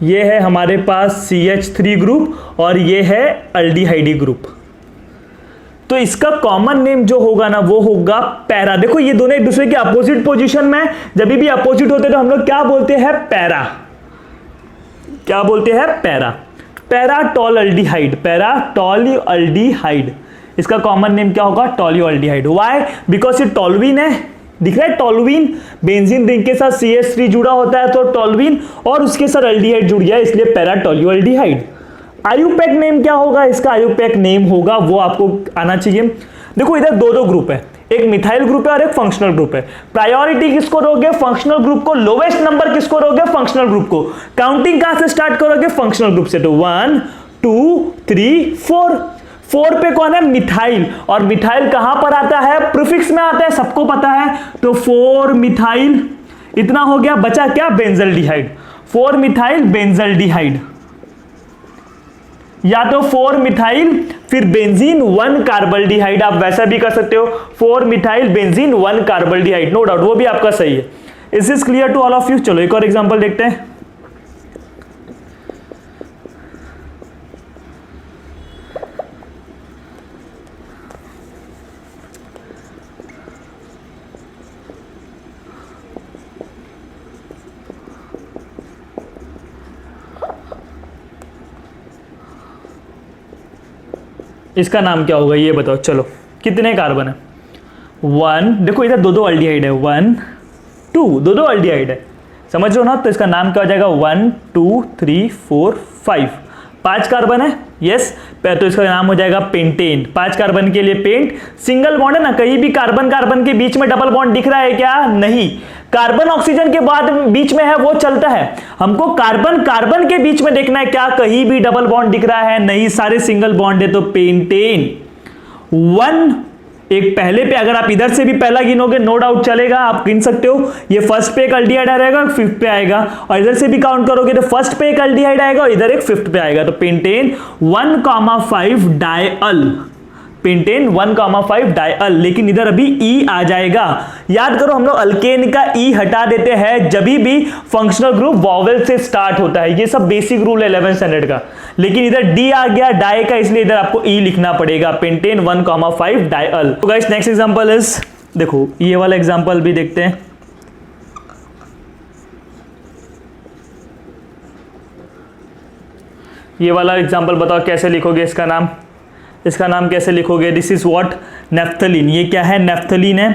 ये है हमारे पास CH3 ग्रुप और ये है अल्डिहाइडी ग्रुप। तो इसका कॉमन नेम जो होगा ना वो होगा पैरा। देखो ये दोनों एक दूसरे के अपोजिट पोजीशन में, जब भी अपोजिट होते हैं तो हम लोग क्या बोलते हैं? पैरा। क्या बोलते हैं? पैरा। पैराटोल्यूल्डिहाइड, पैराटोल्यूल्डिहाइड। इसका कॉमन नेम क्या होगा? टोल्यूल्डिहाइड। व्हाई? बिकॉज ये टोल्यूइन है, दिख रहा है टोल्यूइन। बेंजीन रिंग के साथ CH3 जुड़ा होता है तो टोल्यूइन, और उसके साथ अल्डिहाइड जुड़ गया, इसलिए पैराटोल्यूल्डिहाइड। IUPAC नेम क्या होगा? इसका IUPAC नेम होगा, वो आपको आना चाहिए। देखो इधर 2 ग्रुप है, एक मिथाइल ग्रुप है और एक फंक्शनल ग्रुप है। प्रायोरिटी किसको दोगे? फंक्शनल ग्रुप को। लोवेस्ट नंबर किसको दोगे? फंक्शनल ग्रुप को। काउंटिंग कहां से स्टार्ट करोगे? फंक्शनल ग्रुप से। तो 1 2 3 4, 4 पे कौन है? मिथाइल। और मिथाइल कहां पर आता है? प्रीफिक्स में आता है, सबको पता है। तो 4 मिथाइल, इतना हो गया। बचा क्या? बेंजल्डिहाइड। 4 मिथाइल बेंजल्डिहाइड, या तो 4 मिथाइल फिर बेंजीन 1 कार्बल्डिहाइड, आप वैसा भी कर सकते हो। 4 methyl benzene 1 carbaldehyde, no doubt वो भी आपका सही है। Is this clear to all of you? चलो एक और एग्जांपल देखते हैं। इसका नाम क्या होगा ये बताओ। चलो कितने कार्बन है? 1, देखो इधर दो अल्डिहाइड है, 1 2, दो अल्डिहाइड है, समझ रहे हो ना? तो इसका नाम क्या हो जाएगा? 1 2 3 4 5, 5 कार्बन है। यस, तो इसका नाम हो जाएगा पेंटेन। 5 कार्बन के लिए पेंट। सिंगल बॉन्ड है ना, कहीं भी कार्बन कार्बन के बीच में डबल बॉन्ड दिख रहा है क्या? नहीं। कार्बन ऑक्सीजन के बाद बीच में है वो चलता है, हमको कार्बन कार्बन के बीच में देखना है क्या कहीं भी डबल बॉन्ड दिख रहा है? नहीं, सारे सिंगल बॉन्ड है। तो पेंटेन 1, एक पहले पे अगर आप इधर से भी पहला गिनोगे नो डाउट चलेगा, आप गिन सकते हो। ये फर्स्ट पे एक अल्डिहाइड आएगा, फिफ्थ पे आएगा, और इधर से भी काउंट करोगे तो फर्स्ट पे एक अल्डिहाइड आएगा और इधर एक फिफ्थ पे आएगा। तो पेंटेन 1,5 डायअल, पेंटेन 1,5 डायअल। लेकिन इधर अभी ई आ जाएगा। याद करो हम लोग अल्केन का ई हटा देते हैं जब भी फंक्शनल ग्रुप वॉवेल से स्टार्ट होता है। ये सब बेसिक रूल है 11th स्टैंडर्ड का। लेकिन इधर डी आ गया डाई का, इसलिए इधर आपको ई लिखना पड़ेगा। पेंटेन 1,5 डायअल। तो गाइस नेक्स्ट एग्जांपल इज, देखो ये वाला एग्जांपल भी देखते हैं। ये वाला एग्जांपल बताओ कैसे लिखोगे इसका नाम? इसका नाम कैसे लिखोगे? This is what? नेफ्थलीन। ये क्या है? नेफ्थलीन है।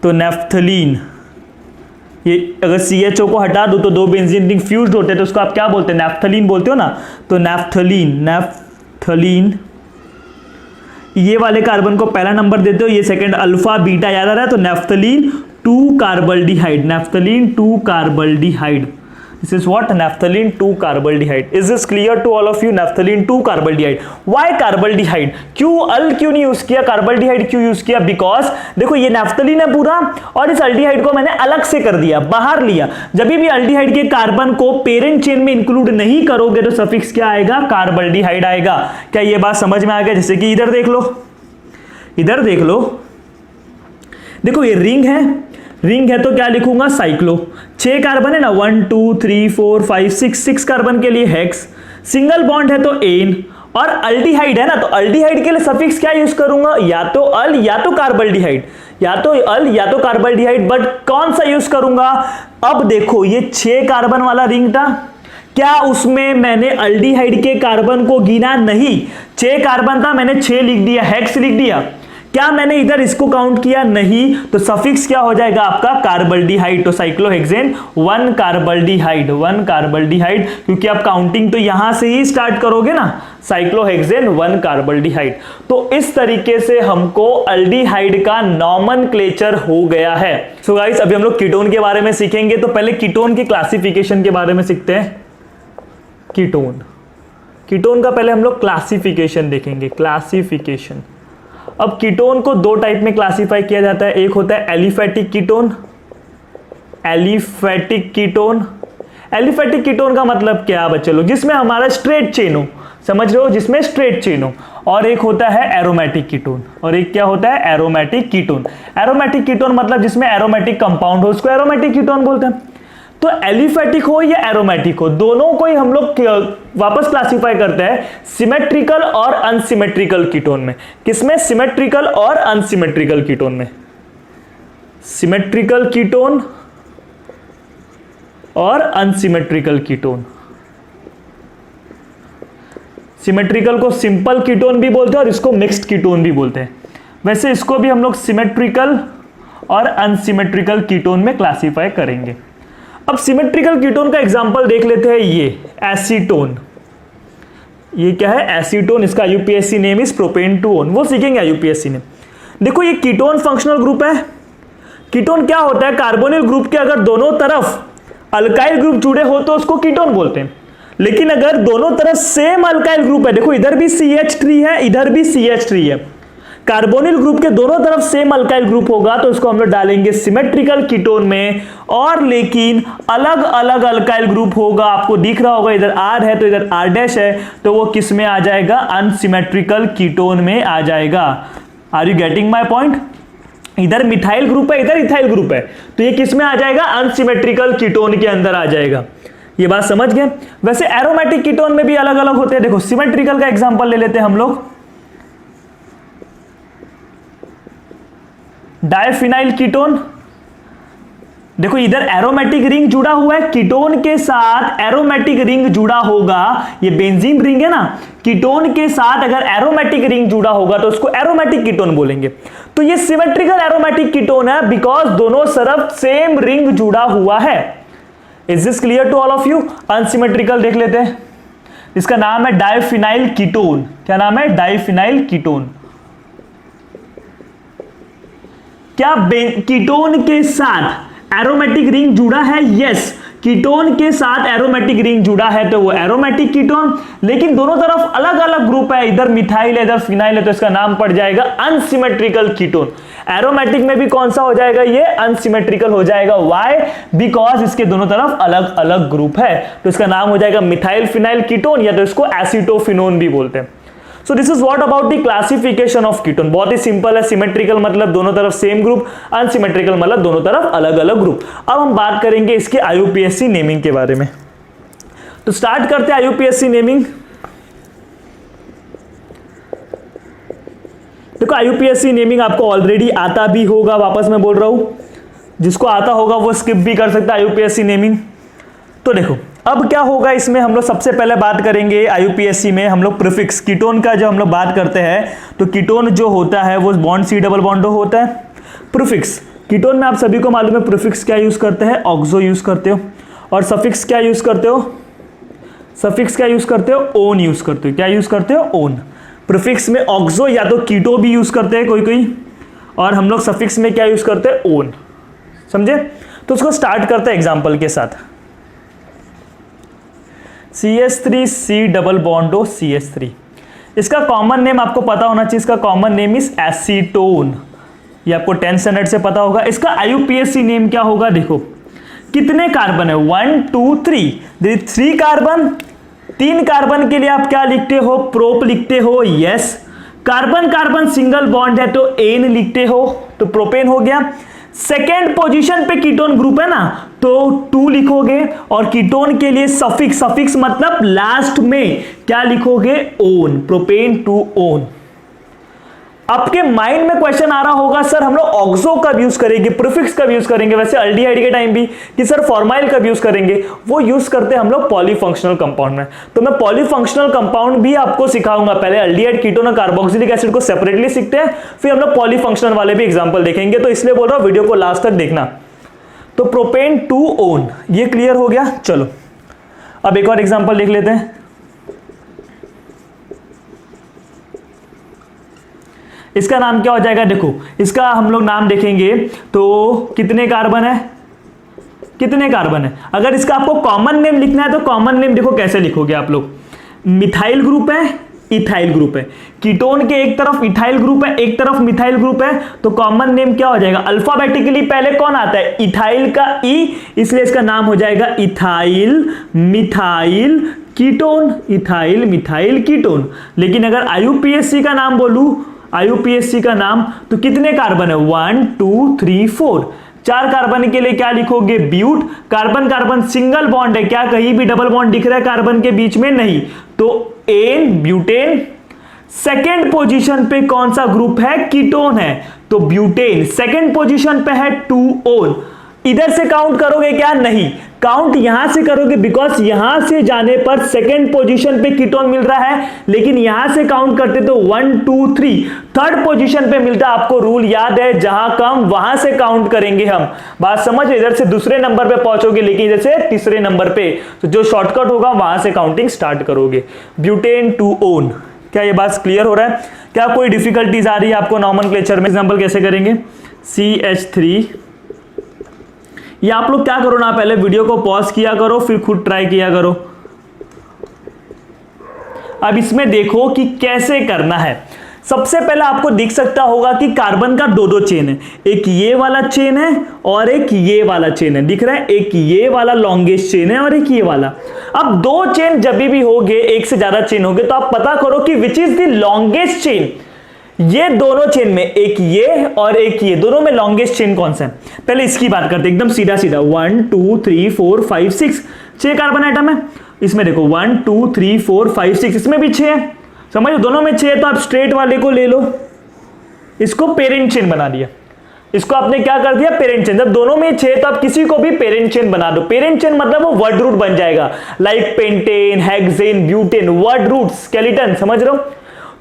तो नेफ्थलीन, ये अगर CHO को हटा दो तो दो बेंजीन रिंग फ्यूज्ड होते हैं, तो उसको आप क्या बोलते हैं? नेफ्थलीन बोलते हो ना। तो नेफ्थलीन, नेफ्थलीन, ये वाले कार्बन को पहला नंबर देते हो, ये सेकंड, अल्फा बीटा याद आ रहा है। तो naphthalene 2 carbaldehyde, naphthalene 2 carbaldehyde. This is what? Naphthalene 2 carbaldehyde. Is this clear to all of you? Naphthalene 2 carbaldehyde. Why carbaldehyde? क्यों अल क्यों नहीं यूज किया, कार्बल्डिहाइड क्यों यूज किया? बिकॉज देखो ये नेफ्थलीन है पूरा, और इस अल्डिहाइड को मैंने अलग से कर दिया, बाहर लिया। जब भी अल्डिहाइड के कार्बन को पेरेंट चेन में इंक्लूड नहीं करोगे तो सफिक्स क्या आएगा? कार्बल्डिहाइड आएगा। क्या ये बात समझ में आ गया? जैसे कि इधर देख लो, इधर देख लो, देखो ये रिंग है, रिंग है तो क्या लिखूंगा? साइक्लो। 6 कार्बन है ना, 1 2 3 4 5 6 कार्बन के लिए हेक्स। सिंगल बॉन्ड है तो एन, और अल्डिहाइड है ना, तो अल्डिहाइड के लिए सफिक्स क्या यूज करूंगा? या तो अल या तो कार्बल्डिहाइड, या तो अल या तो कार्बल्डिहाइड। बट कौन सा यूज करूंगा? अब देखो ये 6 कार्बन वाला रिंग था, क्या उसमें मैंने अल्डिहाइड के कार्बन को गिना? नहीं। 6 कार्बन था, मैंने 6 लिख दिया, हेक्स लिख दिया। क्या मैंने इधर इसको काउंट किया? नहीं। तो सफिक्स क्या हो जाएगा आपका? कार्बल्डिहाइड। तो साइक्लोहेक्सेन 1 कार्बल्डिहाइड, 1 कार्बल्डिहाइड, क्योंकि आप काउंटिंग तो यहां से ही स्टार्ट करोगे ना। साइक्लोहेक्सेन 1 कार्बल्डिहाइड। तो इस तरीके से हमको अल्डिहाइड का नॉमेनक्लेचर हो गया है। सो गाइस अभी हम लोग कीटोन के बारे में सीखेंगे, तो पहले कीटोन की क्लासिफिकेशन के बारे में सीखते हैं। कीटोन, कीटोन का पहले हम लोग क्लासिफिकेशन देखेंगे, क्लासिफिकेशन। अब कीटोन को 2 टाइप में क्लासिफाई किया जाता है। एक होता है aliphatic ketone, aliphatic ketone. Aliphatic ketone का मतलब क्या बच्चे लोग? जिसमें हमारा स्ट्रेट चेन हो, समझ रहे हो, जिसमें स्ट्रेट चेन हो। और एक होता है एरोमेटिक कीटोन, और एक क्या होता है? Aromatic ketone. एरोमेटिक कीटोन मतलब जिसमें एरोमेटिक कंपाउंड हो, उसको एरोमेटिक कीटोन बोलते हैं। तो एलिफेटिक हो या एरोमेटिक हो, दोनों को ही हम लोग वापस क्लासिफाई करते हैं सिमेट्रिकल और अनसिमेट्रिकल कीटोन में। किसमें? सिमेट्रिकल और अनसिमेट्रिकल कीटोन में। सिमेट्रिकल कीटोन और अनसिमेट्रिकल कीटोन। सिमेट्रिकल को सिंपल कीटोन भी बोलते हैं और इसको मिक्स्ड कीटोन भी बोलते हैं। वैसे इसको भी हम लोग सिमेट्रिकल और अनसिमेट्रिकल कीटोन में क्लासिफाई करेंगे। अब सिमेट्रिकल कीटोन का एग्जांपल देख लेते हैं। ये एसीटोन, ये क्या है? एसीटोन। इसका UPSC name is propane two own, वो सीखेंगे यूपीएससी ने। देखो ये कीटोन फंक्शनल ग्रुप है। कीटोन क्या होता है, कार्बोनिल ग्रुप के अगर दोनों तरफ अल्काइल ग्रुप जुड़े हो तो उसको कीटोन बोलते हैं। लेकिन अगर दोनों तरफ सेम अल्काइल ग्रुप है, देखो इधर भी CH3 है, इधर भी CH3 है, कार्बोनिल ग्रुप के दोनों तरफ सेम अल्काइल ग्रुप होगा तो उसको हम लोग डालेंगे सिमेट्रिकल कीटोन में। और लेकिन अलग अलग अल्काइल ग्रुप होगा, आपको दिख रहा होगा इधर R है तो इधर R' है, तो वो किस में आ जाएगा, अनसिमेट्रिकल कीटोन में आ जाएगा। Are you getting my point? इधर मिथाइल ग्रुप है, इधर इथाइल ग्रुप है, तो ये किस में आ जाएगा, अनसिमेट्रिकल कीटोन के अंदर आ जाएगा। ये बात समझ गए? वैसे एरोमेटिक कीटोन में भी अलग अलग होते हैं। देखो सिमेट्रिकल का एग्जांपल ले लेते हैं हम लोग, डायफिनाइल कीटोन। देखो इधर एरोमेटिक रिंग जुड़ा हुआ है, कीटोन के साथ एरोमेटिक रिंग जुड़ा होगा, ये बेंजीन रिंग है ना, कीटोन के साथ अगर एरोमेटिक रिंग जुड़ा होगा तो उसको एरोमेटिक कीटोन बोलेंगे। तो ये सिमेट्रिकल एरोमेटिक कीटोन है बिकॉज दोनों तरफ सेम रिंग जुड़ा हुआ है। Is this clear to all of you? Unsymmetrical देख लेते हैं, इसका नाम है डायफिनाइल कीटोन। क्या नाम है? Diphenyl ketone. क्या कीटोन के साथ एरोमेटिक रिंग जुड़ा है? यस, कीटोन के साथ एरोमेटिक रिंग जुड़ा है तो वो एरोमेटिक कीटोन। लेकिन दोनों तरफ अलग अलग ग्रुप है, इधर मिथाइल है, इधर फिनाइल है, तो इसका नाम पड़ जाएगा अनसिमेट्रिकल कीटोन। एरोमेटिक में भी कौन सा हो जाएगा, ये अनसिमेट्रिकल हो जाएगा। व्हाई? बिकॉज इसके दोनों तरफ अलग अलग ग्रुप है, तो इसका नाम हो जाएगा मिथाइल फिनाइल कीटोन, या तो इसको एसीटोफिनोन भी बोलते हैं। सो this is what about the classification of ketone. बहुत ही सिंपल है, सिमेट्रिकल मतलब दोनों तरफ सेम ग्रुप, अनसिमेट्रिकल मतलब दोनों तरफ अलग अलग ग्रुप। अब हम बात करेंगे इसके IUPAC नेमिंग के बारे में। तो स्टार्ट करते हैं IUPAC नेमिंग। देखो IUPAC नेमिंग आपको ऑलरेडी आता भी होगा, वापस मैं बोल रहा हूं, जिसको आता होगा वो स्किप भी कर सकता है IUPAC नेमिंग। तो देखो अब क्या होगा इसमें, हम लोग सबसे पहले बात करेंगे IUPAC में हम लोग प्रीफिक्स कीटोन का जो हम लोग बात करते हैं, तो कीटोन जो होता है वो बॉन्ड C डबल बॉन्ड होता है। प्रीफिक्स कीटोन में आप सभी को मालूम है प्रीफिक्स क्या यूज करते हैं, ऑक्सो यूज करते हो, और सफिक्स क्या यूज करते हो, सफिक्स क्या यूज करते हो, ओन यूज करते हो। क्या यूज करते हो, ओन। प्रीफिक्स में ऑक्सो या तो कीटो भी यूज करते हैं कोई कोई, और हम लोग सफिक्स में क्या यूज करते हैं, ओन। समझे? तो उसको स्टार्ट करते हैं एग्जाम्पल के साथ। CH3 C डबल बॉन्ड हो CH3, इसका कॉमन नेम आपको पता होना चाहिए, इसका कॉमन नेम इज एसीटोन, ये आपको 10th स्टैंडर्ड से पता होगा। इसका IUPAC नेम क्या होगा, देखो कितने कार्बन है, 1 2 3, 3 कार्बन, 3 कार्बन के लिए आप क्या लिखते हो, प्रोप लिखते हो। Yes, carbon carbon single bond है तो एन लिखते हो, तो प्रोपेन हो गया। सेकेंड पोजीशन पे कीटोन ग्रुप है ना, तो 2 लिखोगे, और कीटोन के लिए सफिक्स, सफिक्स मतलब लास्ट में क्या लिखोगे, ओन, प्रोपेन टू ओन। आपके माइंड में क्वेश्चन आ रहा होगा सर हम लोग ऑक्सो कब यूज करेंगे, प्रीफिक्स कब यूज करेंगे, वैसे अल्डिहाइड के टाइम भी, कि सर फॉर्माइल कब यूज करेंगे, वो यूज करते हैं हम लोग पॉलीफंक्शनल कंपाउंड में। तो मैं पॉलीफंक्शनल कंपाउंड भी आपको सिखाऊंगा, पहले अल्डिहाइड कीटोन और कार्बोक्सिलिक एसिड को सेपरेटली सीखते हैं, फिर हम लोग पॉलीफंक्शनल वाले भी एग्जांपल देखेंगे, तो इसलिए बोल रहा हूं वीडियो को लास्ट तक देखना। तो प्रोपेन टू ओन, ये क्लियर हो गया। चलो अब एक और एग्जांपल देख लेते हैं। इसका नाम क्या हो जाएगा, देखो इसका हम लोग नाम देखेंगे तो कितने कार्बन है, कितने कार्बन है। अगर इसका आपको कॉमन नेम लिखना है तो कॉमन नेम देखो कैसे लिखोगे आप लोग, मिथाइल ग्रुप है, इथाइल ग्रुप है, कीटोन के एक तरफ इथाइल ग्रुप है, एक तरफ मिथाइल ग्रुप है, तो कॉमन नेम क्या हो जाएगा, अल्फाबेटिकली पहले कौन आता है, इथाइल का ई, इसलिए इसका नाम हो जाएगा ethyl methyl ketone, ethyl methyl ketone. लेकिन अगर IUPAC का नाम बोलूं, IUPAC का नाम, तो कितने कार्बन है, 1 2 3 4, 4 कार्बन के लिए क्या लिखोगे, but, carbon carbon single bond है, क्या कहीं भी डबल बॉन्ड दिख रहा है कार्बन के बीच में, नहीं, तो एन, ब्यूटेन। सेकेंड पोजीशन पे कौन सा ग्रुप है, कीटोन है, तो ब्यूटेन। सेकेंड पोजीशन पे है 2 ओन। इधर से काउंट करोगे क्या, नहीं, काउंट यहां से करोगे, बिकॉज यहां से जाने पर सेकेंड पोजीशन पे कीटोन मिल रहा है, लेकिन यहां से काउंट करते तो 1 2 3, थर्ड पोजीशन पे मिलता है। आपको रूल याद है, जहां कम वहां से काउंट करेंगे हम, बात समझ, इधर से दूसरे नंबर पे पहुंचोगे, लेकिन इधर से तीसरे नंबर पे, तो जो शॉर्टकट होगा वहां से काउंटिंग स्टार्ट करोगे। ब्यूटेन टू ओन, क्या ये बात क्लियर हो रहा है? क्या कोई डिफिकल्टीज आ रही है आपको नॉमेनक्लेचर में? एग्जांपल कैसे करेंगे? CH3। या आप लोग क्या करो ना, पहले वीडियो को पॉज किया करो, फिर खुद ट्राई किया करो। अब इसमें देखो कि कैसे करना है। सबसे पहले आपको दिख सकता होगा कि कार्बन का दो चेन है, एक ये वाला चेन है और एक ये वाला चेन है, दिख रहा है? एक ये वाला लॉन्गेस्ट चेन है और एक ये वाला। अब दो चेन जब भी होंगे, एक से ज्यादा चेन होंगे, तो आप पता करो कि which is the longest chain. ये दोनों चेन में, एक ये और एक ये, दोनों में लॉन्गेस्ट चेन कौन सा है? पहले इसकी बात करते हैं, एकदम सीधा सीधा। 1 2 3 4 5 6, 6 कार्बन आइटम है इसमें। देखो 1 2 3 4 5 6, इसमें भी 6 है, समझो दोनों में 6 है। तो आप स्ट्रेट वाले को ले लो, इसको पेरेंट चेन बना दिया। इसको आपने क्या कर दिया? Parent chain. जब दोनों में 6 है तो आप किसी को भी पेरेंट चेन बना दो। पेरेंट चेन मतलब वो वर्ड रूट बन जाएगा, like pentane, hexane, butane, word root, skeleton, समझ रहे हो?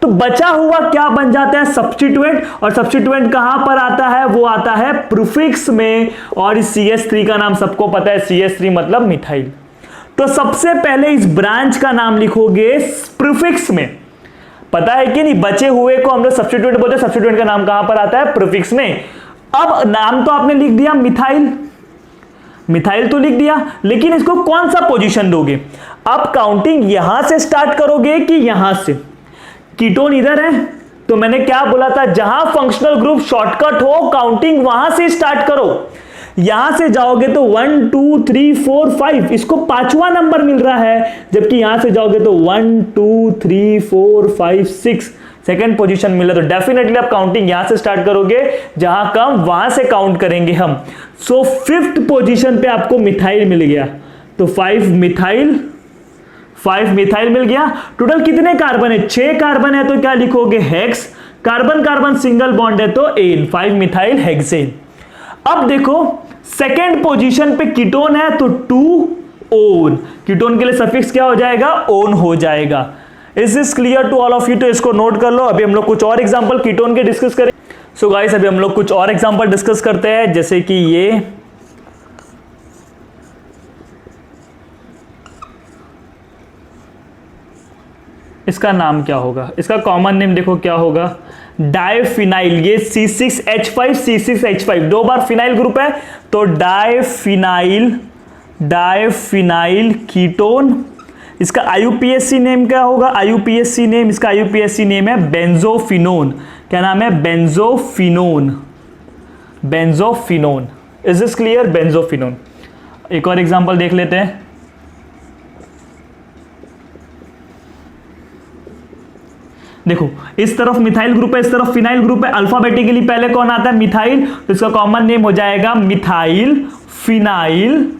तो बचा हुआ क्या बन जाता है? सब्स्टिट्यूएंट। और सब्स्टिट्यूएंट कहां पर आता है? वो आता है प्रीफिक्स में। और इस CH3 का नाम सबको पता है, CH3 मतलब मिथाइल। तो सबसे पहले इस ब्रांच का नाम लिखोगे प्रीफिक्स में, पता है कि नहीं? बचे हुए को हम लोग सब्स्टिट्यूएंट बोलते हैं। सब्स्टिट्यूएंट का नाम कहां पर आता है? प्रीफिक्स में। अब नाम तो आपने लिख दिया मिथाइल, मिथाइल तो लिख दिया, लेकिन इसको कौन सा पोजीशन दोगे? आप काउंटिंग यहां से स्टार्ट करोगे कि यहां से? कीटोन इधर है, तो मैंने क्या बोला था? जहां फंक्शनल ग्रुप शॉर्टकट हो, काउंटिंग वहां से स्टार्ट करो। यहां से जाओगे तो 1 2 3 4 5, इसको 5वां नंबर मिल रहा है, जबकि यहां से जाओगे तो 1 2 3 4 5 6 सेकेंड पोजीशन मिला। तो डेफिनेटली आप काउंटिंग यहां से स्टार्ट करोगे, जहां कम वहां से काउंट करेंगे हम। सो 5th पोजीशन पे आपको मिथाइल मिल गया, तो 5 मिथाइल मिल गया। टोटल कितने कार्बन है? 6 कार्बन है, तो क्या लिखोगे? Hex. Carbon carbon single bond है तो एन, 5 मिथाइल हेक्सेन। अब देखो सेकेंड पोजीशन पे कीटोन है तो 2 ओन। कीटोन के लिए सफिक्स क्या हो जाएगा? ओन हो जाएगा। Is this clear to all of you? तो इसको नोट कर लो। अभी हम लोग कुछ और एग्जांपल कीटोन के डिस्कस करें। सो गाइस, अभी हम लोग कुछ और एग्जांपल डिस्कस करते हैं, जैसे कि ये इसका नाम क्या होगा? इसका कॉमन नेम देखो क्या होगा? डाइफिनाइल। ये C6H5 C6H5 दो बार फिनाइल ग्रुप है, तो डाइफिनाइल कीटोन। इसका IUPAC नेम क्या होगा? IUPAC नेम, इसका IUPAC नेम है बेंजोफिनोन। क्या नाम है? Benzophenone. Is this clear? Benzophenone. एक और एग्जांपल देख लेते हैं। देखो इस तरफ मिथाइल ग्रुप है, इस तरफ फिनाइल ग्रुप है। अल्फाबेटिकली पहले कौन आता है? मिथाइल, तो इसका कॉमन नेम हो जाएगा methyl phenyl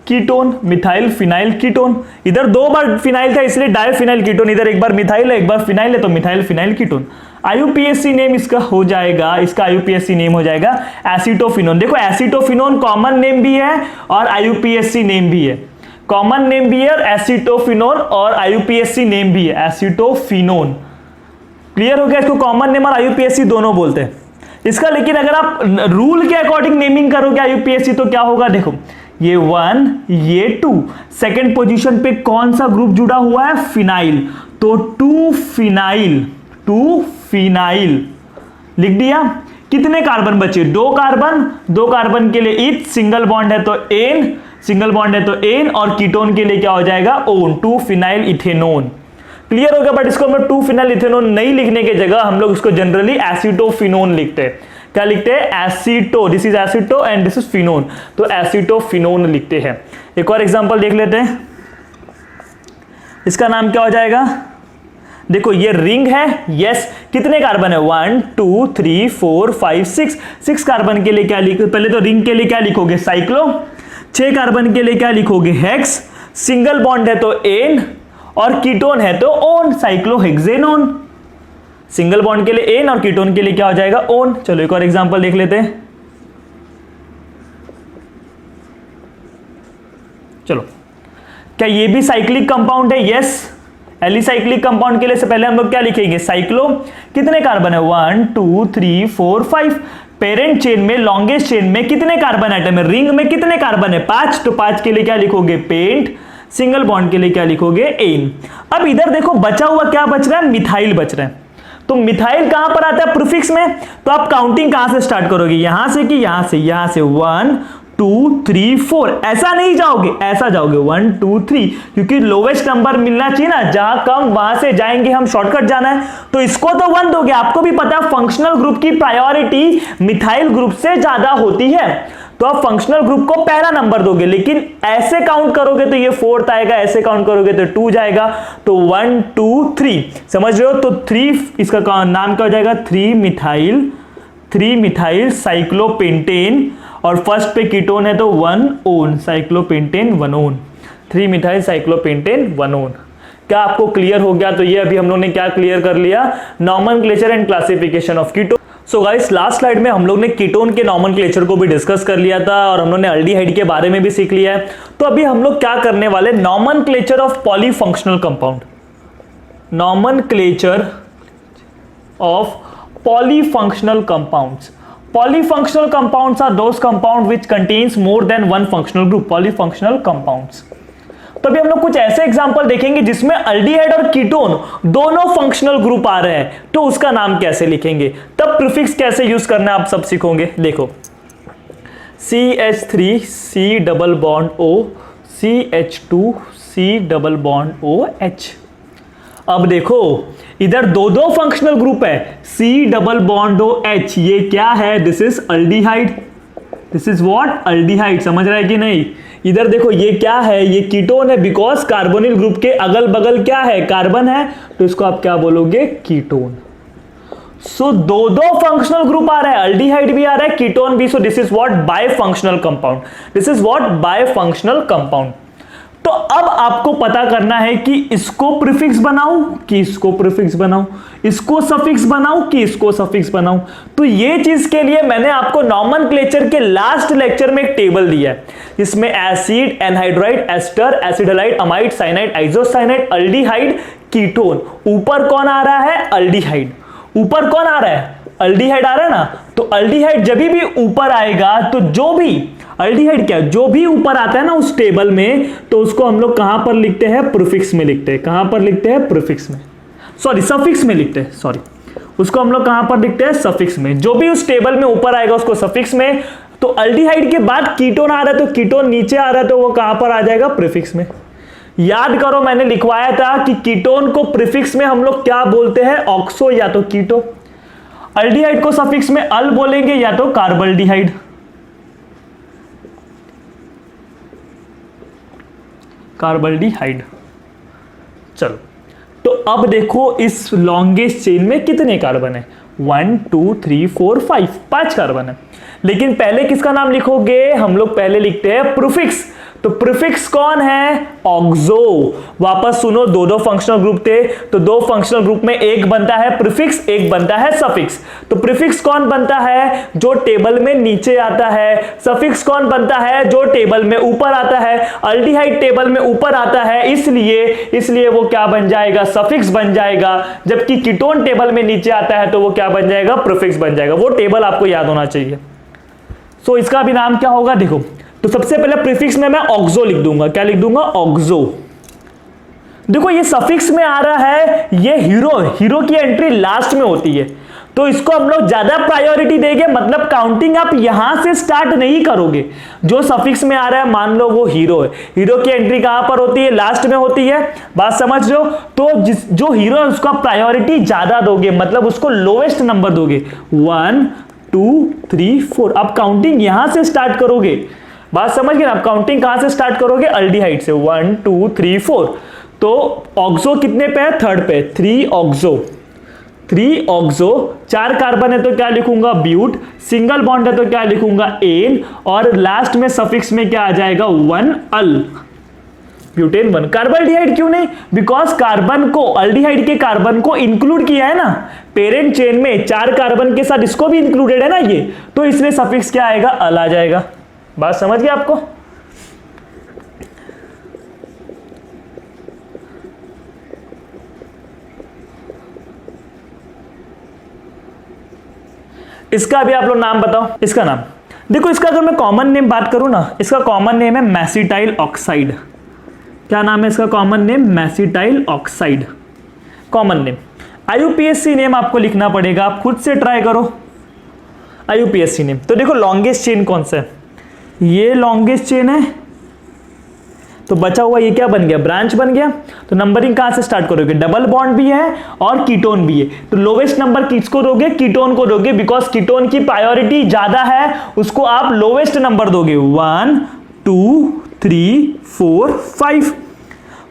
ketone. Methyl phenyl ketone. इधर 2 बार फिनाइल था इसलिए डाइफिनाइल कीटोन, इधर एक बार मिथाइल है एक बार फिनाइल है, तो methyl phenyl ketone. IUPAC name इसका हो जाएगा, इसका IUPAC नेम हो जाएगा एसिटोफिनोन। देखो एसिटोफिनोन कॉमन नेम भी है और IUPAC नेम भी है। कॉमन नेम भी है एसिटोफिनोन और IUPAC नेम भी है एसिटोफिनोन। क्लियर हो गया? इसको कॉमन नेम और IUPAC दोनों बोलते हैं इसका। लेकिन अगर आप रूल के अकॉर्डिंग नेमिंग करोगे IUPAC तो क्या होगा? देखो ये 1 ये 2, सेकेंड पोजीशन पे कौन सा ग्रुप जुड़ा हुआ है? फिनाइल, तो 2 फिनाइल लिख दिया। कितने कार्बन बचे? 2 कार्बन के लिए इथ, सिंगल बॉन्ड है तो एन, सिंगल बॉन्ड है तो एन, और कीटोन के लिए क्या हो जाएगा? Own, 2 phenyl इथेनोन। क्लियर हो गया? बट इसको हम लोग 2 फिनाइल इथेनोन नहीं लिखने की जगह हम लोग इसको जनरली एसिटोफिनोन लिखते हैं। क्या लिखते हैं? Aceto. This is aceto and this is phenone, तो एसिटोफिनोन लिखते हैं। एक और एग्जांपल देख लेते हैं। इसका नाम क्या हो जाएगा? देखो ये रिंग है, यस। कितने कार्बन है? 1 2 3 4 5 6 कार्बन के लिए क्या लिखो? पहले तो रिंग के लिए क्या लिखोगे? साइक्लो। 6 कार्बन के लिए क्या लिखोगे? हेक्स। सिंगल बॉन्ड है तो एन और कीटोन है तो ओन, साइक्लोहेक्सेनोन। सिंगल बॉन्ड के लिए एन और कीटोन के लिए क्या हो जाएगा? ओन। चलो एक और एग्जांपल देख लेते हैं। चलो, क्या ये भी साइक्लिक कंपाउंड है? यस। एलिसाइक्लिक कंपाउंड के लिए से पहले हम लोग क्या लिखेंगे? साइक्लो। कितने कार्बन है? 1 2 3 4 5। पेरेंट चेन में, लॉन्गेस्ट चेन में कितने कार्बन आइटम है? रिंग में कितने कार्बन है? 5, तो 5 के लिए क्या लिखोगे? पेंट। सिंगल बॉन्ड के लिए क्या लिखोगे, एन। अब इधर देखो बचा हुआ क्या बच रहा है, मिथाइल बच रहा है। तो मिथाइल कहां पर आता है, प्रीफिक्स में। तो आप काउंटिंग कहां से स्टार्ट करोगे, यहां से कि यहां से, यहां से 1 2 3 4, ऐसा नहीं जाओगे, ऐसा जाओगे 1 2 3, क्योंकि लोवेस्ट नंबर मिलना चाहिए ना, जहां कम वहां से जाएंगे हम, शॉर्टकट जाना है। तो इसको तो 1 दोगे, आपको भी पता है फंक्शनल ग्रुप की प्रायोरिटी मिथाइल ग्रुप से ज्यादा होती है, तो आप फंक्शनल ग्रुप को पहला नंबर दोगे। लेकिन ऐसे काउंट करोगे तो ये 4th आएगा, ऐसे काउंट करोगे तो 2 जाएगा, तो 1 2 3, समझ रहे हो। तो 3 इसका नाम क्या हो जाएगा, 3 मिथाइल साइक्लोपेंटेन, और फर्स्ट पे कीटोन है तो 1 own, cyclopentane 1 own, 3 methyl cyclopentane 1 own. क्या आपको क्लियर हो गया। तो ये अभी हम लोग ने क्या क्लियर कर लिया, nomenclature and classification of ketone. So guys, last slide में हम लोग ने कीटोन के नॉमेनक्लेचर को भी डिस्कस कर लिया था, और हम लोग ने अल्डिहाइड के बारे में भी सीख लिया है। तो अभी हम लोग क्या करने वाले, nomenclature of polyfunctional compound, nomenclature of polyfunctional compounds. Polyfunctional compounds are those compounds which contains more than one functional group. Polyfunctional compounds. तो अभी हम लोग कुछ ऐसे एग्जांपल देखेंगे जिसमें अल्डिहाइड और कीटोन दोनों फंक्शनल ग्रुप आ रहे हैं, तो उसका नाम कैसे लिखेंगे, तब प्रीफिक्स कैसे यूज करना है आप सब सीखोगे। देखो CH3 C double bond O, CH2 C double bond OH। अब देखो इधर दो फंक्शनल ग्रुप है, C डबल बॉन्ड OH, ये क्या है, this is aldehyde, this is what, aldehyde. समझ रहा है कि नहीं। इधर देखो ये क्या है, ये कीटोन है, बिकॉज कार्बोनिल ग्रुप के अगल बगल क्या है, कार्बन है, तो इसको आप क्या बोलोगे, कीटोन। सो दो फंक्शनल ग्रुप आ रहा है, अल्डिहाइड भी आ रहा है, कीटोन भी। So this is what, by functional compound, this is what, by functional compound. तो अब आपको पता करना है कि इसको प्रीफिक्स बनाऊं कि इसको प्रीफिक्स बनाऊं, इसको सफिक्स बनाऊं कि इसको सफिक्स बनाऊं। तो ये चीज के लिए मैंने आपको नॉमेनक्लेचर के लास्ट लेक्चर में एक टेबल दिया है, जिसमें acid, anhydride, ester, acid halide, amide, cyanide, isocyanide, aldehyde, ketone. ऊपर कौन आ रहा है, अल्डिहाइड। ऊपर कौन आ रहा है, अल्डिहाइड आ रहा है ना। तो अल्डिहाइड जब भी ऊपर आएगा, तो जो भी अल्डिहाइड क्या, जो भी ऊपर आता है ना उस टेबल में, तो उसको हम लोग कहां पर लिखते हैं, प्रीफिक्स में लिखते हैं। कहां पर लिखते हैं, प्रीफिक्स में, सॉरी सफिक्स में लिखते हैं, सॉरी, उसको हम लोग कहां पर लिखते हैं, सफिक्स में। जो भी उस टेबल में ऊपर आएगा उसको सफिक्स में। तो अल्डिहाइड के बाद कीटोन आ रहा है, तो कीटोन नीचे आ रहा है, तो वो कहां पर आ जाएगा, प्रीफिक्स में। याद करो मैंने लिखवाया था कि कीटोन को प्रीफिक्स में हम लोग क्या बोलते हैं, ऑक्सो या तो कीटो। अल्डिहाइड को सफिक्स में अल बोलेंगे या तो कार्बल्डिहाइड। कार्बल्डिहाइड। चलो, तो अब देखो इस लॉन्गेस्ट चेन में कितने कार्बन है, 1 2 3 4 5, 5 कार्बन है। लेकिन पहले किसका नाम लिखोगे, हम लोग पहले लिखते हैं प्रीफिक्स। तो प्रीफिक्स कौन है, ऑक्सो। वापस सुनो, दो फंक्शनल ग्रुप थे, तो दो फंक्शनल ग्रुप में एक बनता है प्रीफिक्स, एक बनता है सफिक्स। तो प्रीफिक्स कौन बनता है, जो टेबल में नीचे आता है। सफिक्स कौन बनता है, जो टेबल में ऊपर आता है। अल्डिहाइड टेबल में ऊपर आता है, इसलिए वो क्या बन जाएगा, सफिक्स बन जाएगा। जबकि कीटोन टेबल में नीचे आता है, तो वो क्या बन जाएगा, प्रीफिक्स बन जाएगा। वो टेबल आपको याद होना चाहिए। सो इसका भी नाम क्या होगा, देखो, तो सबसे पहले प्रीफिक्स में मैं ऑक्सो लिख दूंगा। क्या लिख दूंगा, ऑक्सो। देखो ये सफिक्स में आ रहा है, ये हीरो की एंट्री लास्ट में होती है, तो इसको हम लोग ज्यादा प्रायोरिटी देंगे। मतलब काउंटिंग आप यहां से स्टार्ट नहीं करोगे। जो सफिक्स में आ रहा है, मान लो वो हीरो है, हीरो की एंट्री कहां पर होती है, लास्ट में होती है। बात समझ रहे हो। तो जो हीरो है उसका प्रायोरिटी ज्यादा दोगे, मतलब उसको लोएस्ट नंबर दोगे, 1 2 3 4। अब काउंटिंग यहां से स्टार्ट करोगे। बात समझ गए ना। आप काउंटिंग कहां से स्टार्ट करोगे, अल्डिहाइड से, 1 2 3 4। तो ऑक्सो कितने पे है, थर्ड पे, 3 ऑक्सो। 3 ऑक्सो, 4 कार्बन है तो क्या लिखूंगा, ब्यूट। सिंगल बॉन्ड है तो क्या लिखूंगा, एन। और लास्ट में सफिक्स में क्या आ जाएगा, 1 अल, ब्यूटेन 1। कार्बल्डिहाइड क्यों नहीं, बिकॉज कार्बन को, अल्डिहाइड के कार्बन को इंक्लूड किया है ना पेरेंट चेन में, 4 कार्बन के साथ इसको भी इंक्लूडेड है ना ये, तो इसलिए सफिक्स क्या आएगा, अल आ जाएगा। बात समझ गए आपको। इसका भी आप लोग नाम बताओ। इसका नाम देखो, इसका अगर मैं कॉमन नेम बात करूं ना, इसका कॉमन नेम है मैसिटाइल ऑक्साइड। क्या नाम है इसका common name? Mesityl oxide, common name. IUPAC name आपको लिखना पड़ेगा, आप खुद से ट्राई करो। IUPAC नेम, तो देखो लॉन्गेस्ट चेन कौन सा है? ये लॉन्गेस्ट चेन है, तो बचा हुआ ये क्या बन गया? ब्रांच बन गया। तो नंबरिंग कहां से स्टार्ट करोगे? डबल बॉन्ड भी है और कीटोन भी है, तो लोवेस्ट नंबर किसको दोगे? कीटोन को दोगे, बिकॉज कीटोन की प्रायोरिटी ज्यादा है, उसको आप लोवेस्ट नंबर दोगे। 1 2 3 4 5।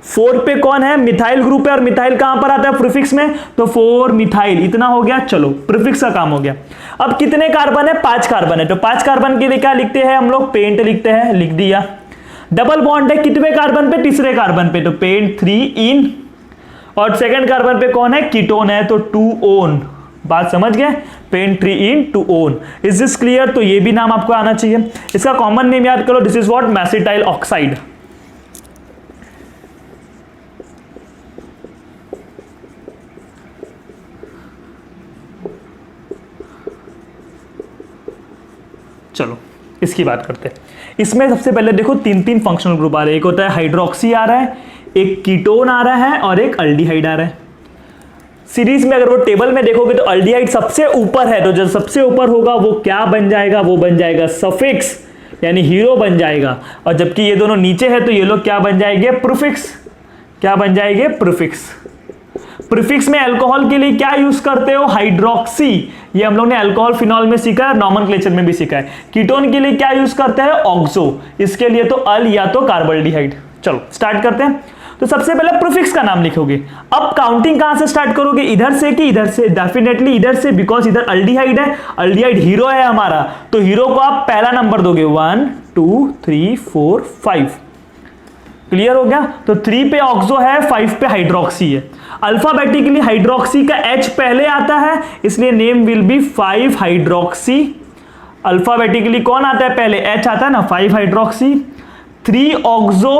4 पे कौन है? मिथाइल ग्रुप है, और मिथाइल कहां पर आता है? प्रीफिक्स में, तो 4 मिथाइल। इतना हो गया, चलो प्रीफिक्स का काम हो गया। अब कितने कार्बन है? 5 कार्बन है, तो 5 कार्बन के लिए क्या लिखते हैं हम लोग? पेंट लिखते हैं, लिख दिया। डबल बॉन्ड है कितने कार्बन पे? तीसरे कार्बन पे, तो पेंट 3 इन, और सेकंड कार्बन पे कौन है? कीटोन है, तो 2 ओन। बात समझ गए? Pent 3 in 2 one. Is this clear? तो ये भी नाम आपको आना चाहिए। इसका कॉमन नेम याद करो, दिस इज व्हाट? मैसीटाइल ऑक्साइड। चलो इसकी बात करते हैं। इसमें सबसे पहले देखो 3 फंक्शनल ग्रुप आ रहे हैं। एक होता है हाइड्रोक्सी आ रहा है, एक कीटोन आ रहा है, और एक अल्डिहाइड आ रहा है। सीरीज में अगर वो टेबल में देखोगे तो अल्डिहाइड सबसे ऊपर है, तो जो सबसे ऊपर होगा वो क्या बन जाएगा? वो बन जाएगा सफिक्स, यानी हीरो बन जाएगा। और जबकि ये दोनों नीचे है तो ये लोग क्या बन जाएंगे? प्रीफिक्स। क्या बन जाएंगे? प्रीफिक्स। प्रीफिक्स में अल्कोहल के लिए क्या यूज करते हो? हाइड्रोक्सी। ये हम लोग ने अल्कोहल फिनॉल में सीखा है, नॉमेनक्लेचर में भी सीखा है। कीटोन के लिए क्या यूज करते हैं? ऑक्सो। इसके लिए तो अल या तो कार्बोल्डिहाइड। चलो स्टार्ट करते हैं। तो सबसे पहले प्रीफिक्स का नाम लिखोगे। अब काउंटिंग कहां से स्टार्ट करोगे? इधर से कि इधर से? डेफिनेटली इधर से, बिकॉज इधर अल्डिहाइड है, अल्डिहाइड हीरो है हमारा, तो हीरो को आप पहला नंबर दोगे। 1 2 3 4 5। क्लियर हो गया? तो 3 पे ऑक्सो है, 5 पे हाइड्रोक्सी है। अल्फाबेटिकली हाइड्रोक्सी का H पहले आता है, इसलिए name will be 5 hydroxy. Alphabetically कौन आता है पहले? H आता है ना, 5 हाइड्रोक्सी। 3 oxo,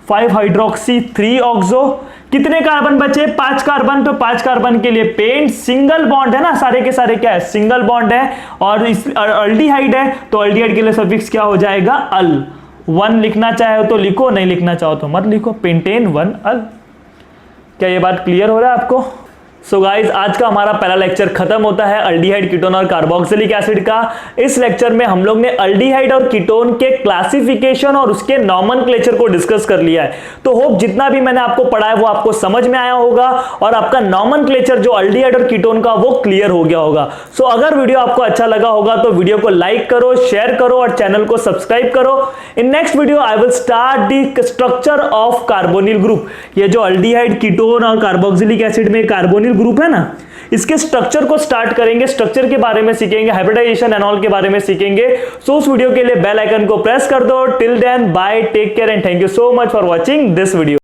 5 hydroxy 3 oxo. कितने कार्बन बचे? 5 कार्बन। तो 5 कार्बन के लिए पेंट, सिंगल बॉन्ड है ना, सारे के सारे क्या है? सिंगल बॉन्ड है, और इस अल्डिहाइड है, तो अल्डिहाइड के लिए सफिक्स क्या हो जाएगा? अल। 1 लिखना चाहे तो लिखो, नहीं लिखना चाहो तो मत लिखो। पेंटेन 1 अल। क्या ये बात क्लियर हो रहा है आपको? सो गाइज आज का हमारा पहला लेक्चर खत्म होता है अल्डिहाइड, कीटोन और कार्बोक्सिलिक एसिड का। इस लेक्चर में हम लोग ने अल्डिहाइड और कीटोन के क्लासिफिकेशन और उसके नॉमेनक्लेचर को डिस्कस कर लिया है। तो होप जितना भी मैंने आपको पढ़ाया वो आपको समझ में आया होगा, और आपका नॉमेनक्लेचर जो अल्डिहाइड और कीटोन का वो क्लियर हो गया होगा। सो अगर वीडियो आपको अच्छा लगा होगा तो वीडियो को लाइक करो, शेयर करो, और चैनल को सब्सक्राइब करो। In next video I will start the structure of carbonyl group. ये जो अल्डिहाइड, कीटोन और कार्बोक्सिलिक एसिड में कार्बोनिल ग्रुप है ना, इसके स्ट्रक्चर को स्टार्ट करेंगे, स्ट्रक्चर के बारे में सीखेंगे, हाइब्रिडाइजेशन एंड ऑल के बारे में सीखेंगे। सो उस वीडियो के लिए बेल आइकन को प्रेस कर दो। Till then bye, take care and thank you so much for watching this video.